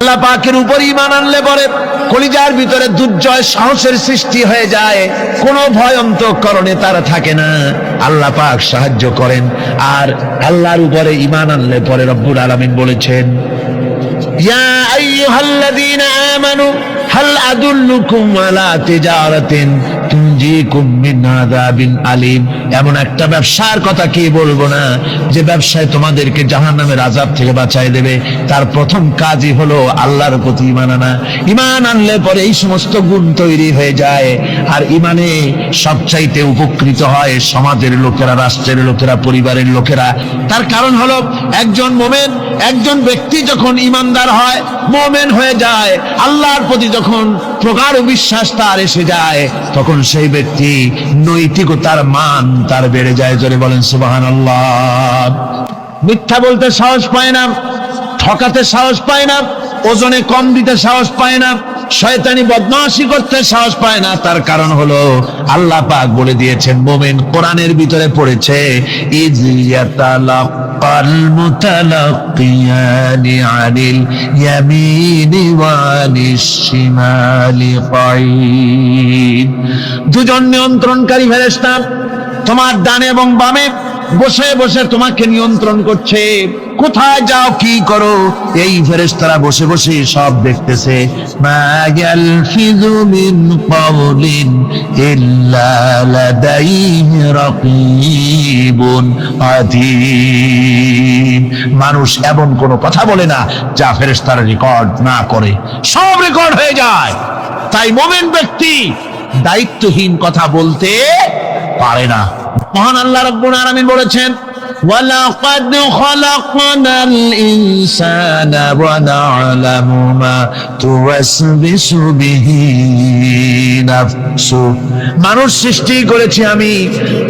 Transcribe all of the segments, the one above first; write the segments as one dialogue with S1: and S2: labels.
S1: আল্লাহ পাকের উপর ঈমান আনলে পরে কলিজার ভিতরে দুর্জয় সাহসের সৃষ্টি হয়ে যায়, কোনো ভয় অন্তঃকরণে তার থাকে না। আল্লাহ পাক সাহায্য করেন। আর আল্লাহর উপরে ঈমান আনলে পরে রব্বুল আলামিন বলেছেন, ইয়া আইয়ুহাল্লাযীনা আমানু হাল আদুল্লুকুম আলা তিজারাতিন তুনজিকুম মিন আযাবিন আলীম। এমন একটা ব্যবসার কথা কি বলবো না যে ব্যবসায় তোমাদেরকে জাহান্নামের আযাব থেকে বাঁচায় দেবে। তার প্রথম কাজই হলো আল্লাহর প্রতি ঈমান আনা। ঈমান আনলে পরে এই সমস্ত গুণ তৈরি হয়ে যায়। আর ঈমানে সবচাইতে উপকৃত হয় সমাজের লোকেরা, রাষ্ট্রের লোকেরা, পরিবারের লোকেরা। তার কারণ হলো একজন মুমিন, একজন ব্যক্তি যখন ঈমানদার হয়, মুমিন হয়ে যায়, আল্লাহর প্রতি যখন প্রগাঢ় বিশ্বাস তার এসে যায়, তখন সেই ব্যক্তি নৈতিকতার মান তার বেড়ে যায়। জোরে বলেন সুবহানাল্লাহ। মিথ্যা বলতে সাহস পায় না, ঠকাতে সাহস পায় না, ওজনে কম দিতে সাহস পায় না, শয়তানি বদমাশি করতে সাহস পায় না। তার কারণ হলো আল্লাহ পাক বলে দিয়েছেন, মুমিন কোরআনের ভিতরে পড়েছে, ইয ইয়াতালাক্কাল মুতালাক্কিয়ানি আনিল ইয়ামিনি ওয়ালিশ শিমালি কাঈদ। দুজন নিয়ন্ত্রণকারী ফেরেশতা তোমার ডানে এবং বামে বসে বসে তোমাকে নিয়ন্ত্রণ করছে। কোথায় যাও, কি করো, এই ফেরেশতারা বসে বসে সব দেখতেছে। মা ইয়ালফিযু মিন কাওলিন ইল্লা লাদাইহি রাকীবুন আতীদ। মানুষ এমন কোনো কথা বলে না যা ফেরেশতারা রেকর্ড না করে, সব রেকর্ড হয়ে যায়। তাই মুমিন ব্যক্তি দায়িত্বহীন কথা বলতে পারে না। মহান আল্লাহ রাব্বুল আলামিন বলেছেন, ওয়ালাকাদ খালাকনাল ইনসানা ওয়া না'লামু মা তুওয়াসবিসু বিহি নাফসু। মানুষ সৃষ্টি করেছি আমি,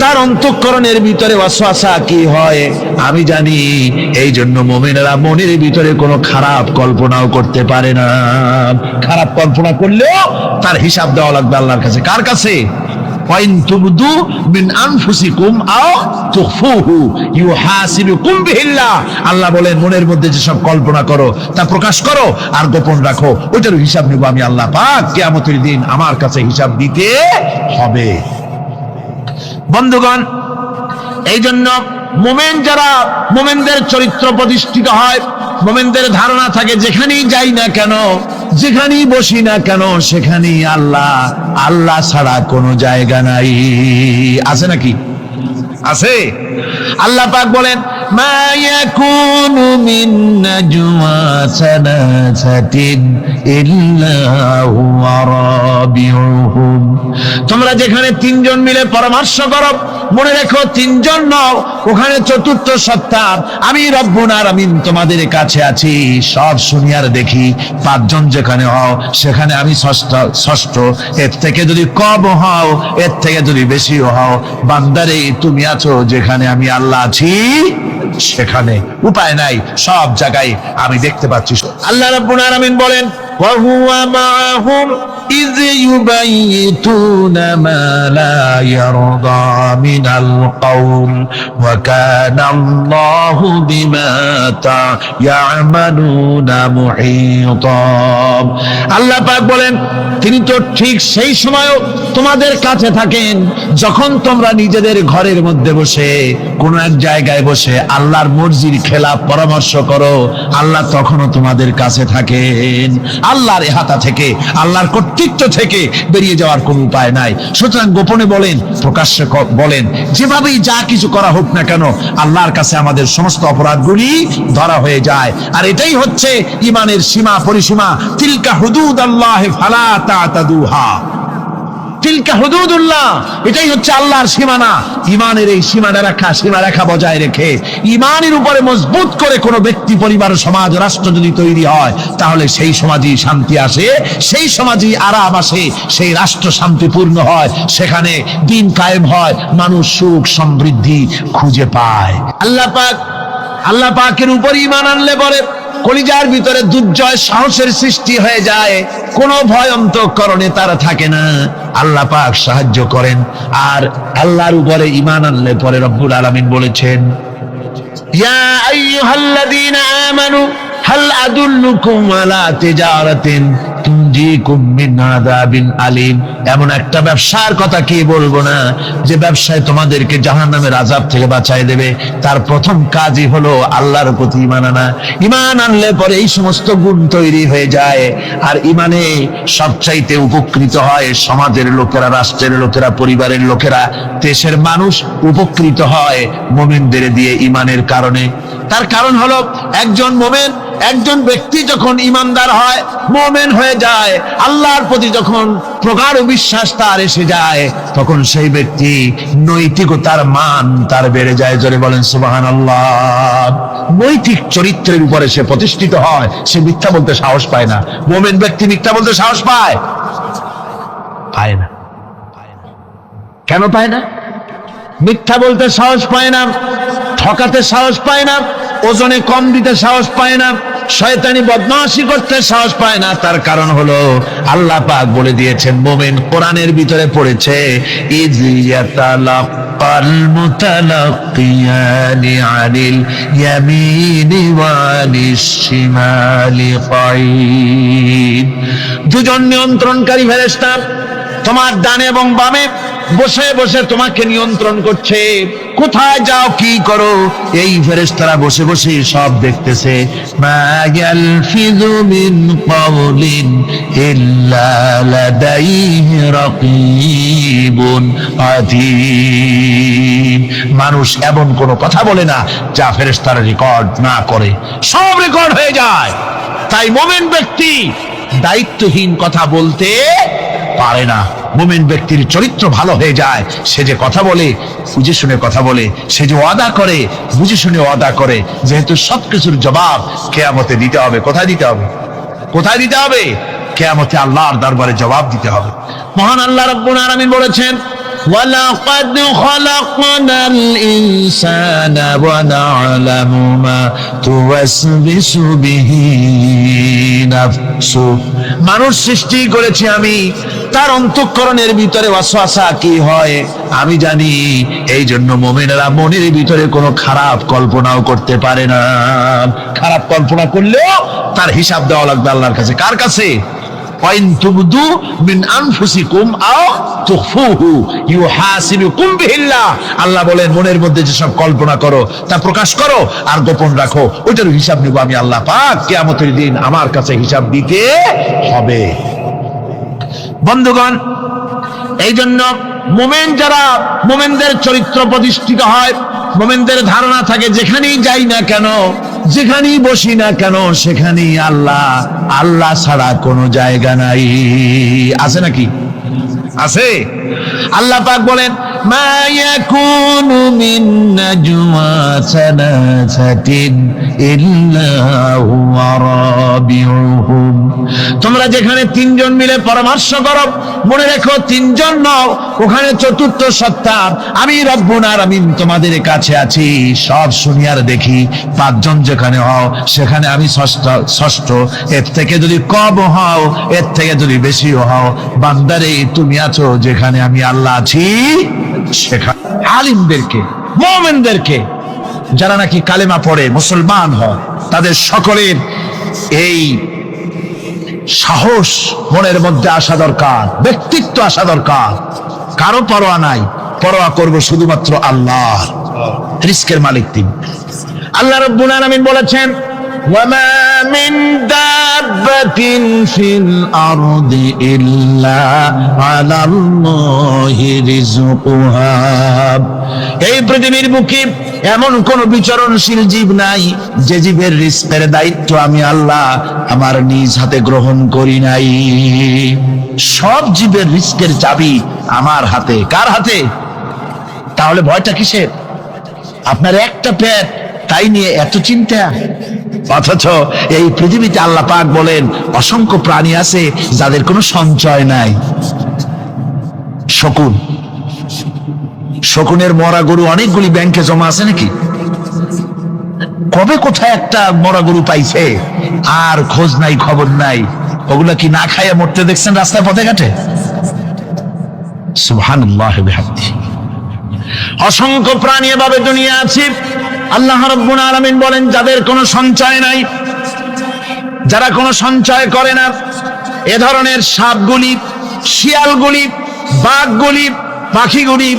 S1: তার অন্তঃকরণের ভিতরে ওয়াসওয়াসা কি হয় আমি জানি। এই জন্য মুমিনেরা মনের ভিতরে কোনো খারাপ কল্পনাও করতে পারে না। খারাপ কল্পনা করলেও তার হিসাব দেওয়া লাগবে আল্লাহর কাছে। কার কাছে? ওয়াইন তুবদু মিন আনফুসিকুম আও তুখফুহু ইউহাসিবুকুম বিহিল্লাহ। আল্লাহ বলেন, মনের মধ্যে যেসব কল্পনা করো তা প্রকাশ করো আর গোপন রাখো, ওইটার হিসাব নেব আমি আল্লাহ পাক। কিয়ামতের দিন আমার কাছে হিসাব দিতে হবে। বন্ধুগণ, এই জন্য মুমিন যারা, মুমিনদের চরিত্র প্রতিষ্ঠিত হয়, মুমিনদের ধারণা থাকে যেখানেই যাই না কেন, যেখানেই বসি না কেন, সেখানেই আল্লাহ, আল্লাহ ছাড়া কোনো জায়গা নাই। আছে নাকি? আছে। আল্লাহ পাক বলেন, মা ইয়াকুনু মিন নাজওয়া সালাসাতিন ইল্লা হুয়া রাবিউহুম। তোমরা যেখানে তিনজন মিলে পরামর্শ করো, মনে রেখো তিনজন নও, ওখানে চতুর্থ সত্তা আমি রব্বুল আলামিন তোমাদের কাছে আছি। সব শুনি আর দেখি। পাঁচজন যেখানে হও সেখানে আমি ষষ্ঠ। এর থেকে যদি কম হও, এর থেকে যদি বেশিও হও, বান্দারে তুমি আছো যেখানে আমি আল্লাহ আছি সেখানে। উপায় নাই, সব জায়গায় আমি দেখতে পাচ্ছি। আল্লাহ রাব্বুল আলামিন বলেন, ওয়া হুয়া মাআহুম ইয ইউবাইতুনা মা লা ইয়ারদা মিনাল কাউল ওয়া কানা আল্লাহু বিমা তা'য়ামালুনা মুহীতা। আল্লাহ পাক বলেন, তিনি তো ঠিক সেই সময়ও তোমাদের কাছে থাকেন যখন তোমরা নিজেদের ঘরের মধ্যে বসে কোনো এক জায়গায় বসে আল্লাহর মর্জির খেলাফ পরামর্শ করো। আল্লাহ তখনও তোমাদের কাছে থাকেন। আল্লাহর ইহাতা থেকে, আল্লাহর কর্তৃত্ব থেকে বেরিয়ে যাওয়ার কোনো উপায় নাই। সুতরাং গোপনে বলেন, প্রকাশ্যে বলেন, যেভাবেই যা কিছু করা হোক না কেন, আল্লাহর কাছে আমাদের সমস্ত অপরাধগুলি ধরা হয়ে যায়। আর এটাই হচ্ছে ঈমানের সীমা পরিসীমা। তিলকা হুদুদাল্লাহ ফালা তা'তাদুহা। তিলকা হুদুদুল্লাহ, এটাই হচ্ছে আল্লাহর সীমানা। ঈমানের এই সীমারেখা বজায় রেখে ঈমানের উপরে মজবুত করে কোনো ব্যক্তি, পরিবার, সমাজ, রাষ্ট্র যদি তৈরি হয়, তাহলে সেই সমাজই শান্তি আসে, সেই সমাজই আরাম আসে, সেই রাষ্ট্র শান্তিপূর্ণ হয়, সেখানে দিন কায়েম হয়, মানুষ সুখ সমৃদ্ধি খুঁজে পায়। আল্লাহ পাকের উপর ঈমান আনলে পরে কলিজার ভিতরে দুর্জয় সাহসের সৃষ্টি হয়ে যায়, কোনো ভয় অন্তঃকরণে তার থাকে না। আল্লাহ পাক সাহায্য করেন। আর আল্লাহর উপরে ঈমান আনলে পরে রব্বুল আলামিন বলেছেন, ইয়া আইয়ুহাল্লাযীনা আমানু হাল আদুল্লুকুম আলা তিজারাতিন তুনজিকুম মিন আযাবিন আলীম, এমন একটা ব্যবসার কথা কি বলবো না যে ব্যবসায় তোমাদেরকে জাহান্নামের আযাব থেকে বাঁচায় দেবে। তার প্রথম কাজই হলো আল্লাহর প্রতি ঈমান আনা। ঈমান আনলে পরে এই সমস্ত গুণ তৈরি হয়ে যায়। আর ঈমানে সবচাইতে উপকৃত হয় সমাজের লোকেরা, রাষ্ট্রের লোকেরা, পরিবারের লোকেরা, দেশের মানুষ উপকৃত হয় মুমিনদের দিয়ে ঈমানের কারণে। তার কারণ হলো একজন মুমিন, একজন ব্যক্তি যখন ঈমানদার হয়, মুমিন হয়ে যায়, আল্লাহর প্রতি যখন প্রগাঢ় বিশ্বাস তার এসে যায়, তখন সেই ব্যক্তি নৈতিকতার মান তার বেড়ে যায়। জোরে বলেন সুবহানাল্লাহ। নৈতিক চরিত্রের উপরে সে প্রতিষ্ঠিত হয়, সে মিথ্যা বলতে সাহস পায় না। মুমিন ব্যক্তি মিথ্যা বলতে সাহস পায়? পায় না। কেন পায় না? মিথ্যা বলতে সাহস পায় না, ঠকাতে সাহস পায় না, ওজনে কম দিতে সাহস পায় না, শয়তানি বদমাশি করতে সাহস পায় না। তার কারণ হলো আল্লাহ পাক বলে দিয়েছেন, মুমিন কোরআনের ভিতরে পড়েছে, ইয ইয়াতালাক্কাল মুতালাক্কিয়ানি আনিল ইয়ামিনি ওয়ালিশ শিমালি কাঈদ। দুজন নিয়ন্ত্রণকারী ফেরেশতা তোমার ডানে এবং বামে বসে বসে তোমাকে নিয়ন্ত্রণ করছে। কোথায় যাও, কি করো, এই ফেরেশতারা বসে বসে সব দেখতেছে। মা ইয়ালফিযু মিন কাওলিন ইল্লা লাদাইহি রাকীবুন আতীদ। মানুষ এমন কোন কথা বলে না যা ফেরেশতারা রেকর্ড না করে, সব রেকর্ড হয়ে যায়। তাই মুমিন ব্যক্তি দায়িত্বহীন কথা বলতে পারে না। মুমিন ব্যক্তির চরিত্র ভালো হয়ে যায়, সে যে কথা বলে বুঝে শুনে কথা বলে, সে যে ওয়াদা করে বুঝে শুনে ওয়াদা করে। যেহেতু সবকিছুর জবাব কিয়ামতে দিতে হবে। কোথায় দিতে হবে? কোথায় দিতে হবে? কিয়ামতে আল্লাহর দরবারে জবাব দিতে হবে। মহান আল্লাহ রাব্বুল আলামিন বলেছেন, ওয়ালাকাদ খালাকনাল ইনসানা ওয়া না'লামু মা তুওয়াসবিসু বিহি নাফসু। মানুষ সৃষ্টি করেছি আমি, তার অন্তঃকরণের ভিতরে ওয়াসওয়াসা কি হয় আমি জানি। এই জন্য মুমিনেরা মনের ভিতরে কোনো খারাপ কল্পনাও করতে পারে না। খারাপ কল্পনা করলেও তার হিসাব দেওয়া লাগবে আল্লাহর কাছে। কার কাছে? ওয়াইন তুবদু মিন আনফুসিকুম আও তুখফুহু ইউহাসিবুকুম বিহিল্লাহ। আল্লাহ বলেন, মনের মধ্যে যেসব কল্পনা করো তা প্রকাশ করো আর গোপন রাখো, ওইটার হিসাব নেব আমি আল্লাহ পাক। কিয়ামতের দিন আমার কাছে হিসাব দিতে হবে। বন্ধুগণ, এই জন্য মুমিন যারা, মুমিনদের চরিত্র প্রতিষ্ঠিত হয়, মুমিনদের ধারণা থাকে যেখানেই যাই না কেন, যেখানেই বসি না কেন, সেখানেই আল্লাহ, আল্লাহ ছাড়া কোনো জায়গা নাই। আছে নাকি? আছে। আল্লাহ পাক বলেন, মা ইয়াকুনু মিন নাজওয়া সালাসাতিন ইল্লা হুয়া রাবিউহুম। তোমরা যেখানে তিনজন মিলে পরামর্শ করো, মনে রেখো তিনজন নও, ওখানে চতুর্থ সত্তা আমি রব্বুল আলামিন তোমাদের কাছে আছি। সব শুনিয়ার দেখি, পাঁচজন যেখানে হও সেখানে আমি ষষ্ঠ। এর থেকে যদি কম হও, এর থেকে যদি বেশি হও, বান্দারে তুমি আছো যেখানে আমি আল্লাহ আছি সেখানে। আলিমদেরকে, মুমিনদেরকে, যারা নাকি কালেমা পড়ে মুসলমান হয়, তাদের সকলের এই সাহস মনের মধ্যে আসা দরকার, ব্যক্তিত্ব আসা দরকার। কারো পরোয়া নাই, পরোয়া করবো শুধুমাত্র আল্লাহ। রিস্কের মালিক তিনি। আল্লাহ রাব্বুল আলামিন বলেছেন, ওয়ামা মিন দাব্বাতিন ফিল আরদি ইল্লা আলাল্লাহি রিজকুহা। এই পৃথিবীর বুকে এমন কোন বিচরণশীল জীব নাই যে জীবের রিস্কের দায়িত্ব আমি আল্লাহ আমার নিজ হাতে গ্রহণ করি নাই। সব জীবের রিস্কের চাবি আমার হাতে। কার হাতে? তাহলে ভয়টা কিসের? আপনার একটা পেট, তাই নিয়ে এত চিন্তা। অথচ এই পৃথিবীতে আল্লাহ পাক বলেন অসংখ্য প্রাণী আছে যাদের কোনো সঞ্চয় নাই। শকুন, শকুনের মরা গরু অনেকগুলি ব্যাংকে জমা আছে নাকি? কবে কোথায় একটা মরা গরু পাইছে আর খোঁজ নাই, খবর নাই। ওগুলা কি না খাইয়া মরতে দেখছেন রাস্তায় পথে ঘাটে? সুবহানাল্লাহ বিহামদিহি। অসংখ্য প্রাণী এভাবে দুনিয়া আছে। আল্লাহ রাব্বুল আলামিন বলেন যাদের কোনো সঞ্চয় নাই, যারা কোনো সঞ্চয় করে না, এ ধরনের সাপগুলি, শিয়ালগুলি, বাঘগুলি, পাখিগুলি,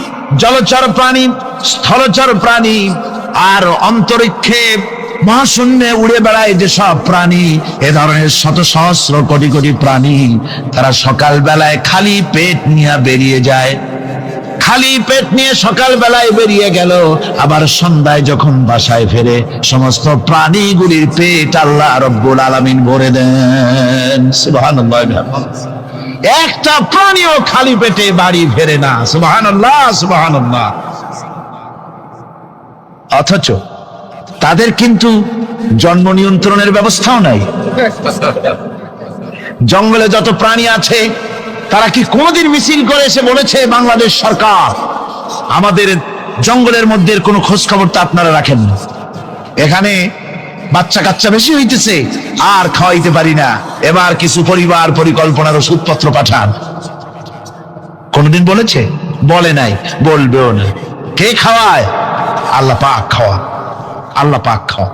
S1: জলচর প্রাণী, স্থলচর প্রাণী, আর অন্তরিক্ষে মহাশূন্যে উড়ে বেড়ায় যেসব প্রাণী, এ ধরনের শত সহস্র কোটি কোটি প্রাণী, তারা সকাল বেলায় খালি পেট নিয়ে বেরিয়ে যায়। খালি পেট নিয়ে সকাল বেলায় বেরিয়ে গেল, আবার সন্ধ্যায় যখন বাসায় ফেরে সমস্ত প্রাণীগুলির পেট আল্লাহ রব্বুল আলামিন ভরে দেন। সুবহানাল্লাহ। একটা প্রাণীও খালি পেটে বাড়ি ফেরে না। সুবহানাল্লাহ, সুবহানাল্লাহ। অথচ তাদের কিন্তু জন্ম নিয়ন্ত্রণের ব্যবস্থাও নাই। জঙ্গলে যত প্রাণী আছে, তারা কি কোনোদিন মিছিল করে এসে বলেছে বাংলাদেশ সরকার আমাদের জঙ্গলের মধ্যে কোনো খোঁজ খবর তো আপনারা রাখেন না, এখানে বাচ্চা কাচ্চা বেশি হইতেছে আর খাওয়াইতে পারি না, এবার কিছু পরিবার পরিকল্পনার ওষুধপত্র পাঠান? কোনদিন বলেছে? বলে নাই, বলবেও না। কে খাওয়ায়? আল্লাহ পাক খাওয়া, আল্লাহ পাক খাওয়া।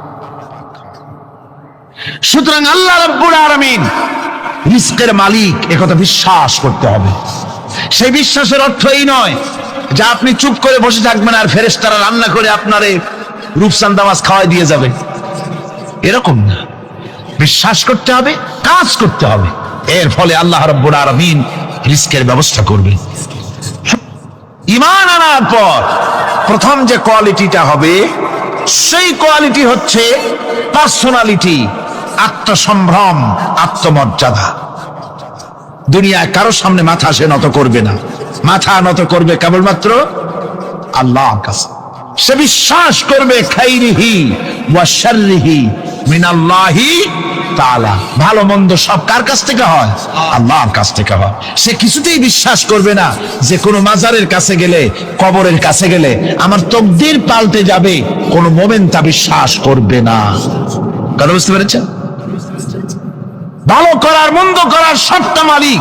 S1: সুতরাং আল্লাহ রাব্বুল আলামিন রিজকের মালিক, একথা বিশ্বাস করতে হবে। সেই বিশ্বাসের অর্থ এই নয় যে আপনি চুপ করে বসে থাকবেন আর ফেরেশতারা রান্না করে আপনারে রূপচাঁদা মাছ খাওয়াই দিয়ে যাবে, এরকম না। বিশ্বাস করতে হবে, কাজ করতে হবে, এর ফলে আল্লাহ রাব্বুল আলামিন রিজকের ব্যবস্থা করবে। ঈমান আনার পর প্রথম যে কোয়ালিটিটা হবে, সেই কোয়ালিটি হচ্ছে পার্সোনালিটি, আত্মসম্ভ্রম, আত্মমর্যাদা। দুনিয়ায় কারোর সামনে মাথা সে নত করবে না, মাথা নত করবে কেবলমাত্র আল্লাহর কাছে। সে বিশ্বাস করবে খাইরিহি ওয়া শাররিহি মিনাল্লাহি তাআলা, ভালো মন্দ সব কার কাছ থেকে হয়? আল্লাহর কাছ থেকে হয়। সে কিছুতেই বিশ্বাস করবে না যে কোনো মাজারের কাছে গেলে, কবরের কাছে গেলে আমার তকদির পাল্টে যাবে, কোনো মোমেন তা বিশ্বাস করবে না। কথা বুঝতে পেরেছেন? ভালো করার মন্দ করার সবটা মালিক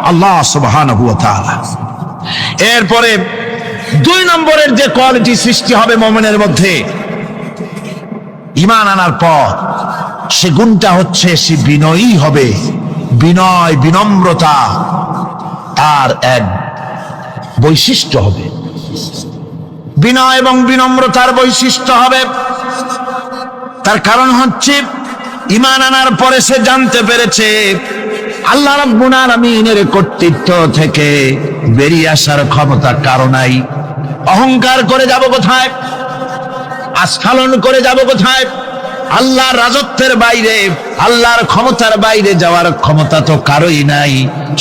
S1: আল্লাহ সুবহানাহু ওয়া তাআলা। এরপরে 2 নম্বরের যে কোয়ালিটি সৃষ্টি হবে মুমিনের মধ্যে ঈমান আনার পর, সে গুণটা হচ্ছে সে বিনয়ী হবে। বিনয়, বিনম্রতা তার এক বৈশিষ্ট্য হবে। বিনয় এবং বিনম্রতার বৈশিষ্ট্য হবে। তার কারণ হচ্ছে ঈমান আনার পরে সে জানতে পেরেছে আল্লাহ রাব্বুল আলামিনের কর্তৃত্ব থেকে বেরিয়ে আসার ক্ষমতা কারো নাই। অহংকার করে যাব কোথায়? আস্ফালন করে যাব কোথায়? আল্লাহর রাজত্বের বাইরে, আল্লাহর ক্ষমতার বাইরে যাওয়ার ক্ষমতা তো কারোই নাই।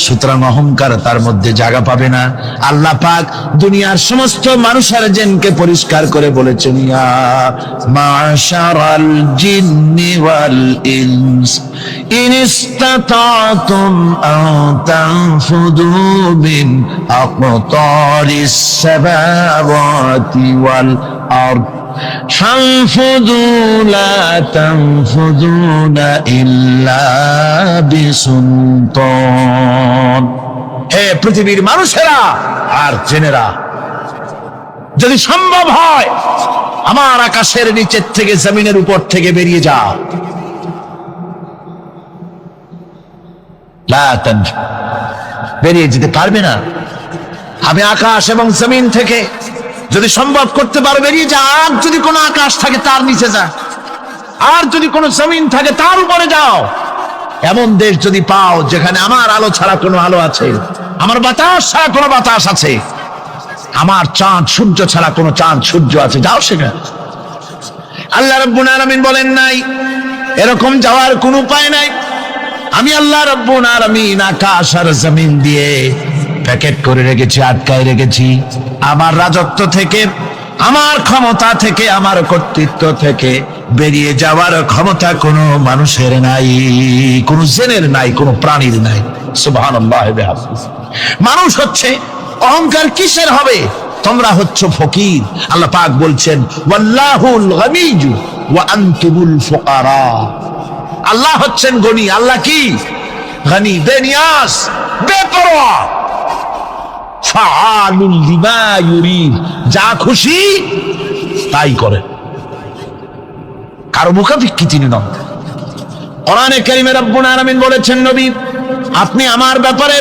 S1: সুতরাং অহংকার তার মধ্যে জায়গা পাবে না। আল্লাহ পাক দুনিয়ার সমস্ত মানুষের জিনকে পরিষ্কার করে বলেছেন, ইয়া মাশারাল জিন্নি ওয়াল ইনস ইন ইসতাতাতুম আন তানফুদু মিন আকতারিস সামাওয়াতি ওয়াল আরদ فانفذوا لا تنفذون إلا بسلطان। হে পৃথিবীর মানুষেরা আর জেনেরা, যদি সম্ভব হয় আমার আকাশের নিচের থেকে, জমিনের উপর থেকে বেরিয়ে যাও। লা তানফু, বেরিয়ে যেতে পারবে না। আমি আকাশ এবং জমিন থেকে যদি সম্ভব করতে পারো বেরিয়ে যা। আর যদি কোনো আকাশ থাকে তার নিচে যা, আর যদি কোনো জমিন থাকে তার উপরে যাও। এমন দেশ যদি পাও যেখানে আমার আলো ছাড়া কোনো আলো আছে, আমার বাতাস ছাড়া কোনো বাতাস আছে, আমার চাঁদ সূর্য ছাড়া কোনো চাঁদ সূর্য আছে, যাও সেখানে। আল্লাহ রাব্বুল আলামিন বলেন নাই এরকম যাওয়ার কোনো উপায় নাই। আমি আল্লাহ রাব্বুল আলামিন আকাশ আর জমিন দিয়ে প্যাকেট করে রেখেছি, আটকায় রেখেছি। আমার রাজত্ব থেকে, আমার ক্ষমতা থেকে, আমার কর্তৃত্ব থেকে বেরিয়ে যাওয়ার ক্ষমতা কোনো মানুষের নাই, কোনো জিনের নাই, কোনো প্রাণীর নাই। সুবহানাল্লাহ। মানুষ হচ্ছে অহংকার কিসের হবে? তোমরা হচ্ছ ফকির। আল্লাহ পাক বলছেন ওয়াল্লাহুল গনিয়্যু ওয়া আনতুমুল ফুকারা। আল্লাহ হচ্ছেন গনি। আল্লাহ কি? গনি, বেনিয়াস, বেপরোয়া। ফাআলুল লিমা ইউরিদ, যা খুশি তাই করে, কারো মুখাপেক্ষী তিনি নন। কোরআনে কারীমে রব্বুল আলামিন বলেছেন, নবী আপনি আমার ব্যাপারে,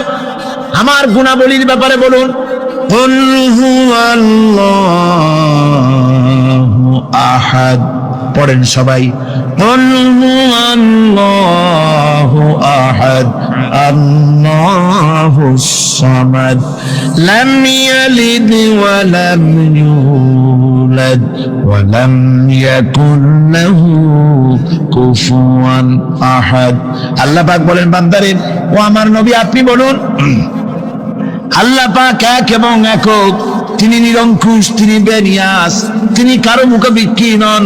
S1: আমার গুণাবলীর ব্যাপারে বলুন। কুল হুয়াল্লাহু আহাদ, পড়েন সবাই। কুল হুয়াল্লাহু আহাদ আল্লাহুস সামাদ লাম ইয়ালিদ ওয়া লাম ইউলাদ ওয়া লাম ইয়াকুল লাহু কুফুয়ান আহাদ। আল্লাহ পাক বলেন, বান্দারে ও আমার নবী আপনি বলুন, আল্লাহ পাক এক এবং একক, তিনি নিরঙ্কুশ, তিনি বেনিয়াস, তিনি কারো মুখাপেক্ষী নন,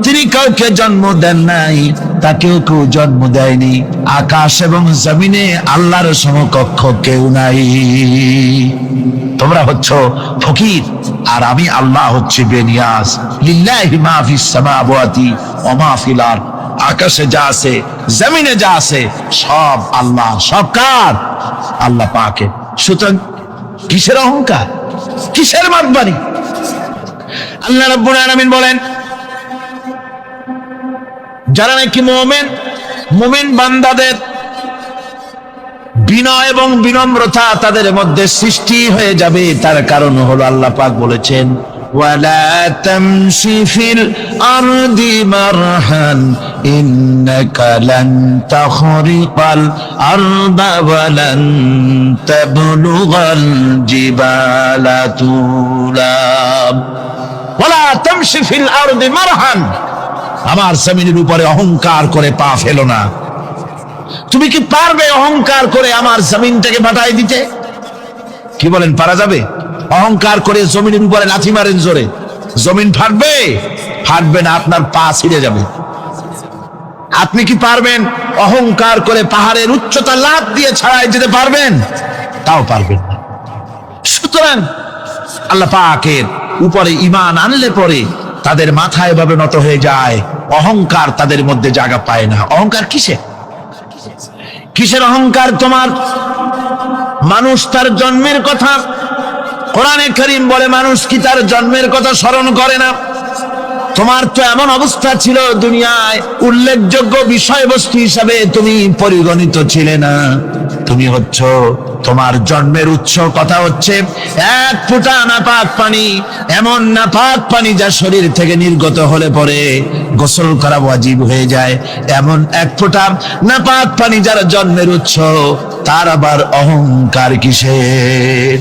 S1: তিনি কাউকে জন্ম দেন নাই, তাকেও কেউ জন্ম দেয়নি। আকাশ এবং জমিনে আল্লাহর সমকক্ষ কেউ নাই। তোমরা হচ্ছ ফকির আর আমি আল্লাহ হচ্ছে বেনিয়াস। লিল্লাহি মা ফিস সামাওয়াতি ওয়া মা ফিল আরদ, আকাশে যা আছে জমিনে যা আছে সব আল্লাহ, সব কার? আল্লাহ পাকের। সুতরাং কিসের অহংকার, কিসের মাতবাড়ি? আল্লাহ রাব্বুল আলামিন বলেন, যারা নাকি মুমিন বান্দাদের বিনয় এবং বিনম্রতা তাদের মধ্যে সৃষ্টি হয়ে যাবে, তার কারণ হলো আল্লাহ পাক বলেছেন, ওয়ালা তামশি ফিল আরদি মারহান ইন্নাকা লান তাখরিকাল আরদা ওয়া লান তাবলুগাল জিবালা তুলা। ওয়ালা তামশি ফিল আরদি মারহান, আমার জমিনের উপরে অহংকার করে পা ফেলো না। তুমি কি পারবে অহংকার করে আমার জমিনটাকে বাটাই দিতে? কি বলেন, পারা যাবে? অহংকার করে জমিনের উপরে লাথি মারেন জোরে, জমিন ফাটবে? ফাটবে না, আপনার পা ছিঁড়ে যাবে। আপনি কি পারবেন অহংকার করে পাহাড়ের উচ্চতা লাফ দিয়ে ছাড়াই যেতে পারবেন? তাও পারবেন না। সুতরাং আল্লাহ পাকের উপরে ঈমান আনলে পরে তাদের মাথা এভাবে নত হয়ে যায়, অহংকার তাদের মধ্যে জায়গা পায় না। অহংকার কিসের অহংকার তোমার? মানুষ তার জন্মের কথা, কোরআনে কারীম বলে মানুষ কি তার জন্মের কথা স্মরণ করে না? তোমার তো এমন অবস্থা ছিল, দুনিয়ায় উল্লেখযোগ্য বিষয়বস্তু হিসাবে তুমি পরিগণিত ছিলে না। তুমি হচ্ছ, তোমার জন্মের উৎস কথা হচ্ছে এক ফোঁটা নাপাক পানি, এমন নাপাক পানি যা শরীর থেকে নির্গত হলে পরে গোসল করা ওয়াজিব হয়ে যায়। এমন এক ফোঁটা নাপাক পানি যার জন্মের উৎস, তার আবার অহংকার কিসের?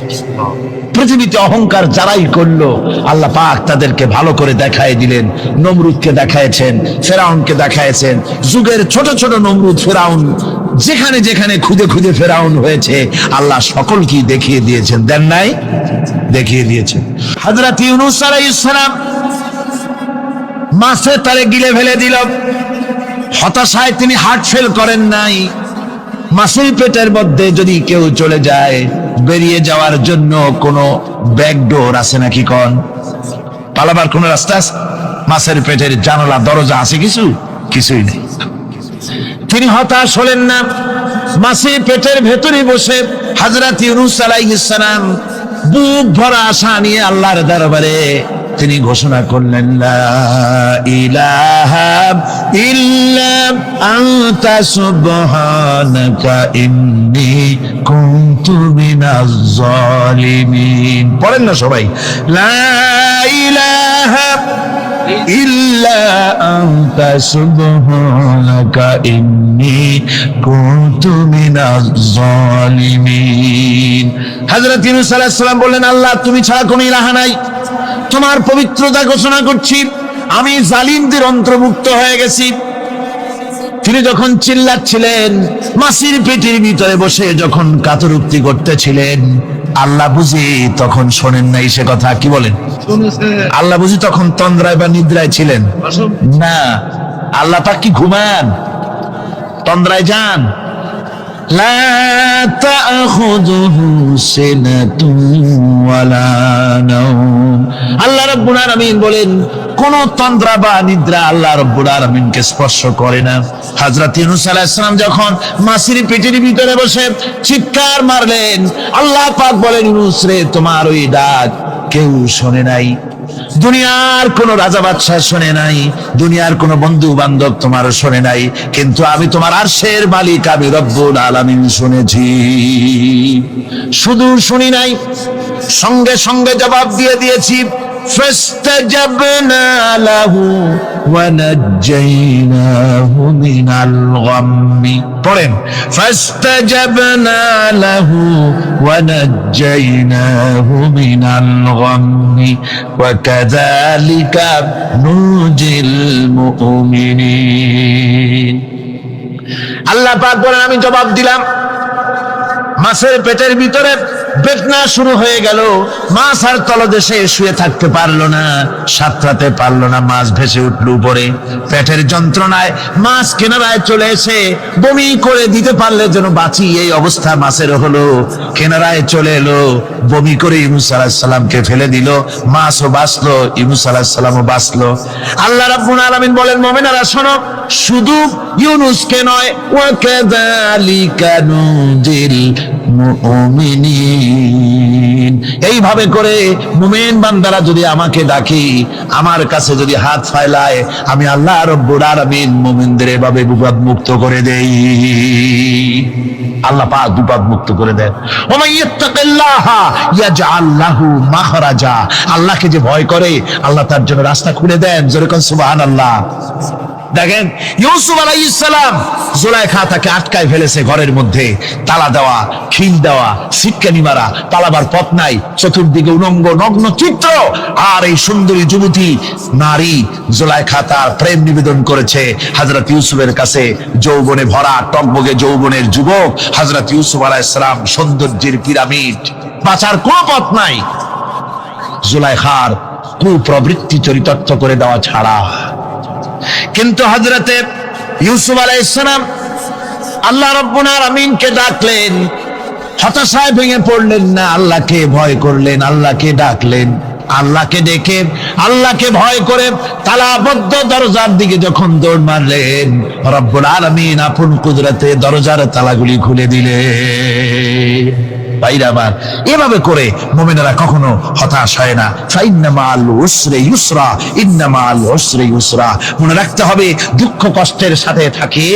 S1: পৃথিবীতে অহংকার যারাই করলো আল্লাহ পাক তাদেরকে ভালো করে দেখায় দিলেন। নমরুদকে দেখায়ছেন, ফেরাউনকে দেখায়ছেন, যুগের ছোট ছোট নমরুদ ফেরাউন যেখানে যেখানে খুদে খুদে ফেরাউন হয়েছে আল্লাহ সকলকেই দেখিয়ে দিয়েছেন, দেন নাই? দেখিয়ে দিয়েছেন। হযরত ইউনূস আলাইহিস সালাম মাছে তারে গিলে ফেলে দিল, হতাশায় তিনি হার্ট ফেল করেন নাই। মাছের পেটের মধ্যে যদি কেউ চলে যায়, বেরিয়ে যাওয়ার জন্য কোনো ব্যাকডোর আছে নাকি? পালাবার কোন রাস্তা আছে? মাছের পেটের জানালা দরজা আছে কিছু? কিছুই নেই। তিনি হতাশ হলেন না, মাছের পেটের ভেতরে বসে হযরত ইউনূস আলাইহিস সালাম বুক ভরা আশা নিয়ে আল্লাহর দরবারে তিনি ঘোষণা করলেন, লা ইলাহা ইল্লা আনতা সুবহানাকা ইন্নী কুনতু মিনাজ জালিমিন। পড়েন না সবাই, লা ইলাহা ইল্লা আনতা সুবহানাকা ইন্নী কুনতু মিনাজ জালিমিন। হযরত ইউনূস আলাইহিস সালাম বললেন, আল্লাহ তুমি ছাড়া কোনো ইলাহা নাই, তোমার পবিত্রতা ঘোষণা করছি, আমি জালিমদের অন্তর্ভুক্ত হয়ে গেছি। তিনি যখন চিল্লাচ্ছিলেন, মাছের পেটের ভিতরে বসে যখন কাতরুক্তি করতেছিলেন, আল্লাহ বুঝি তখন শোনেন নাই সে কথা? কি বলেন? আল্লাহ বুঝি তখন তন্দ্রায় বা নিদ্রায় ছিলেন না? আল্লাহ পাক কি ঘুমান? তন্দ্রায় যান? লা তাখুযুহু সিনাতুন ওয়ালা নাওম। আল্লাহ রাব্বুল আলামিন বলেন, কোন তন্দ্রা বা নিদ্রা আল্লাহ রাব্বুল আলামিনকে স্পর্শ করে না। হযরত ইউনূস আলাইহিস সালাম যখন মাছের পেটের ভিতরে বসে চিৎকার মারলেন, আল্লাহ পাক বলেন, ইউনূস রে তোমার ওই ডাক কেউ শোনে নাই। দুনিয়ার কোন রাজা বাদশাহ শোনে নাই, দুনিয়ার কোন বন্ধু বান্ধব তোমার শোনে নাই, কিন্তু আমি তোমার আরশের মালিক আমি রব্বুল আলামিন শুনেছি। শুধু শুনি নাই, সঙ্গে সঙ্গে জবাব দিয়ে দিয়েছি। فاستجبنا له ونجيناه من الغم পড়েন فاستجبنا له ونجيناه من الغم وكذلك ننجي المؤمنين। আল্লাহ পাক বলেন আমি জবাব দিলাম। মাছের পেটের ভিতরে বেদনা শুরু হয়ে গেল, মাছ আর তলদেশে শুয়ে থাকতে পারলো না, সাঁতরাতে পারলো না, মাছ ভেসে উঠলো উপরে। পেটের যন্ত্রণায় মাছ কিনারায় চলে এসে বমি করে দিতে পারলে যেন বাঁচি, এই অবস্থা মাছের হলো। কিনারায় চলে এলো, বমি করে ইউনূস আলাইহিস সালামকে ফেলে দিল, মাছও বাঁচলো, ইউনূস আলাইহিস সালামও বাঁচলো। আল্লাহ রাব্বুল আলামিন বলেন মুমিনেরা শোনো, শুধু ইউনূসকে নয়, ওয়া কাযালিকা নুজিল মুমিনিন, এইভাবে করে মুমিন বান্দারা যদি আমাকে ডাকি, আমার কাছে যদি হাত ফাইলায়, আমি আল্লাহ রব্বুল আলামিন মুমিনদের এভাবে বিপদ মুক্ত করে দেই। আল্লাহ পাক বিপদ মুক্ত করে দেন। ওয়া মান ইয়াত্তাকিল্লাহা ইয়াজআল লাহু মাখরাজা, আল্লাহকে যে ভয় করে আল্লাহ তার জন্য রাস্তা খুলে দেন। জোরে কোন সুবহানাল্লাহ। দেখেন ইউসুফ আলাইহিস সালাম, জুলাইখা তাকে আটকায় ফেলেছে ঘরের মধ্যে, তালা দেওয়া, খিল দেওয়া, সিটকানি মারা, পালাবার পথ নাই, চতুর্দিকে উলঙ্গ নগ্ন চিত্র। আর এই সুন্দরী যুবতী নারী জুলাইখা তার প্রেম নিবেদন করেছে হযরত ইউসুফের কাছে। যৌবনে ভরা টকবগে যৌবনের যুবক হযরত ইউসুফ আলাইহিস সালাম, সৌন্দর্যের পিরামিড, বাঁচার কোনো পথ নাই জুলাইখার কুপ্রবৃত্তি চরিতার্থ করে দেওয়া ছাড়া। কিন্তু হযরতে ইউসুফ আলাইহিস সালাম আল্লাহ রাব্বুল আলামিনকে ডাকলেন, হতাশায় ভেঙে পড়লেন না, আল্লাহকে ভয় করলেন, আল্লাহকে ডাকলেন। আল্লাহকে ডেকে, আল্লাহকে ভয় করে তালাবদ্ধ দরজার দিকে যখন দৌড় মারলেন, রব্বুল আলামিন আপন কুদরতে দরজার তালাগুলি খুলে দিলেন। ভাইরা আমার, এভাবে করে মুমিনেরা কখনো হতাশ হয় না। ফাইন্না মাআল উসরি ইউসরা, ইন্না মাআল উসরি ইউসরা। মনে রাখতে হবে, দুঃখ কষ্টের সাথে থাকে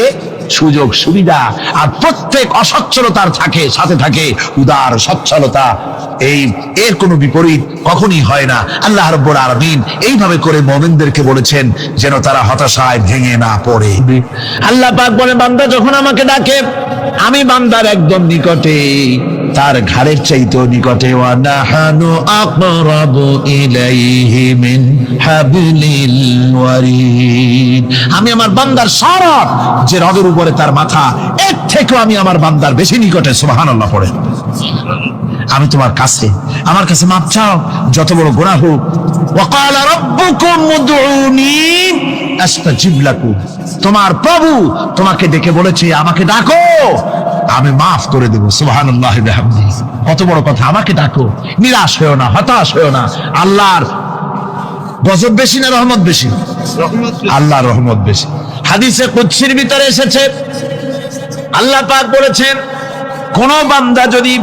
S1: সুযোগ সুবিধা, আর প্রত্যেক অসচ্ছলতার সাথে থাকে উদার সচ্ছলতা। এর কোনো বিপরীত কখনই হয় না। আল্লাহ রাব্বুল আলামিন এইভাবে করে মুমিনদেরকে বলেছেন যেন তারা হতাশায় ভেঙে না পড়ে। আল্লাহ পাক বলে, বান্দা যখন আমাকে ডাকে, আমি বান্দার একদম নিকটে, তার ঘাড়ের চাইতেও নিকটে। ওয়া নাহানু আকরাবু ইলাইহি মিন হাবলিল ওয়ারিদ, আমি আমার বান্দার সরব যে রগের উপরে তার মাথা, এর থেকেও আমি আমার বান্দার বেশি নিকটে। সুবহানাল্লাহ পড়ে। আমি তোমার কাছে, আমার কাছে মাপ চাও, যত বড় গুনাহ হোক। ওয়া ক্বালা রাব্বুকুম উদউনি আস্তাজিব লাকুম, তোমার প্রভু তোমাকে ডেকে বলেছে আমাকে ডাকো, আমি মাফ করে দেব। সুবহানাল্লাহি ওয়া বিহামদিহি, কত বড় কথা। আমাকে ডাকো, নিরাশ হয়েও না, হতাশ হয়েও না। আল্লাহর গজব বেশি না রহমত বেশি? আল্লাহর রহমত বেশি। হাদিসে কুদসির ভিতরে এসেছে, আল্লাহ পাক বলেছেন, কোন বান্দা যদি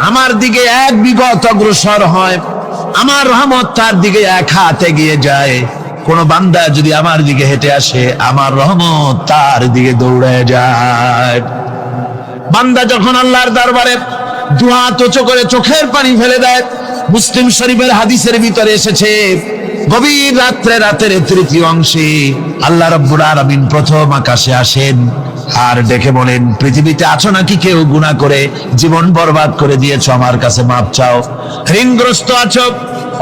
S1: আমার দিকে এক বিগত অগ্রসর হয়, আমার রহমত তার দিকে এক হাত এগিয়ে যায়। কোন বান্দা যদি আমার দিকে হেঁটে আসে, আমার রহমত তার দিকে দৌড়ে যায়। বান্দা যখন আল্লাহর দরবারে দুহাত উঁচু করে চোখের পানি ফেলে দেয়, মুসলিম শরীফের হাদিসের ভিতরে এসেছে, গভীর রাত্রে, রাতের তৃতীয় অংশে আল্লাহ রাব্বুল আলামিন প্রথম আকাশে আসেন আর ডেকে বলেন, পৃথিবীতে আছো নাকি কেউ গুনাহ করে জীবন বরবাদ করে দিয়েছো, আমার কাছে মাপ চাও। ঋণগ্রস্ত আছো,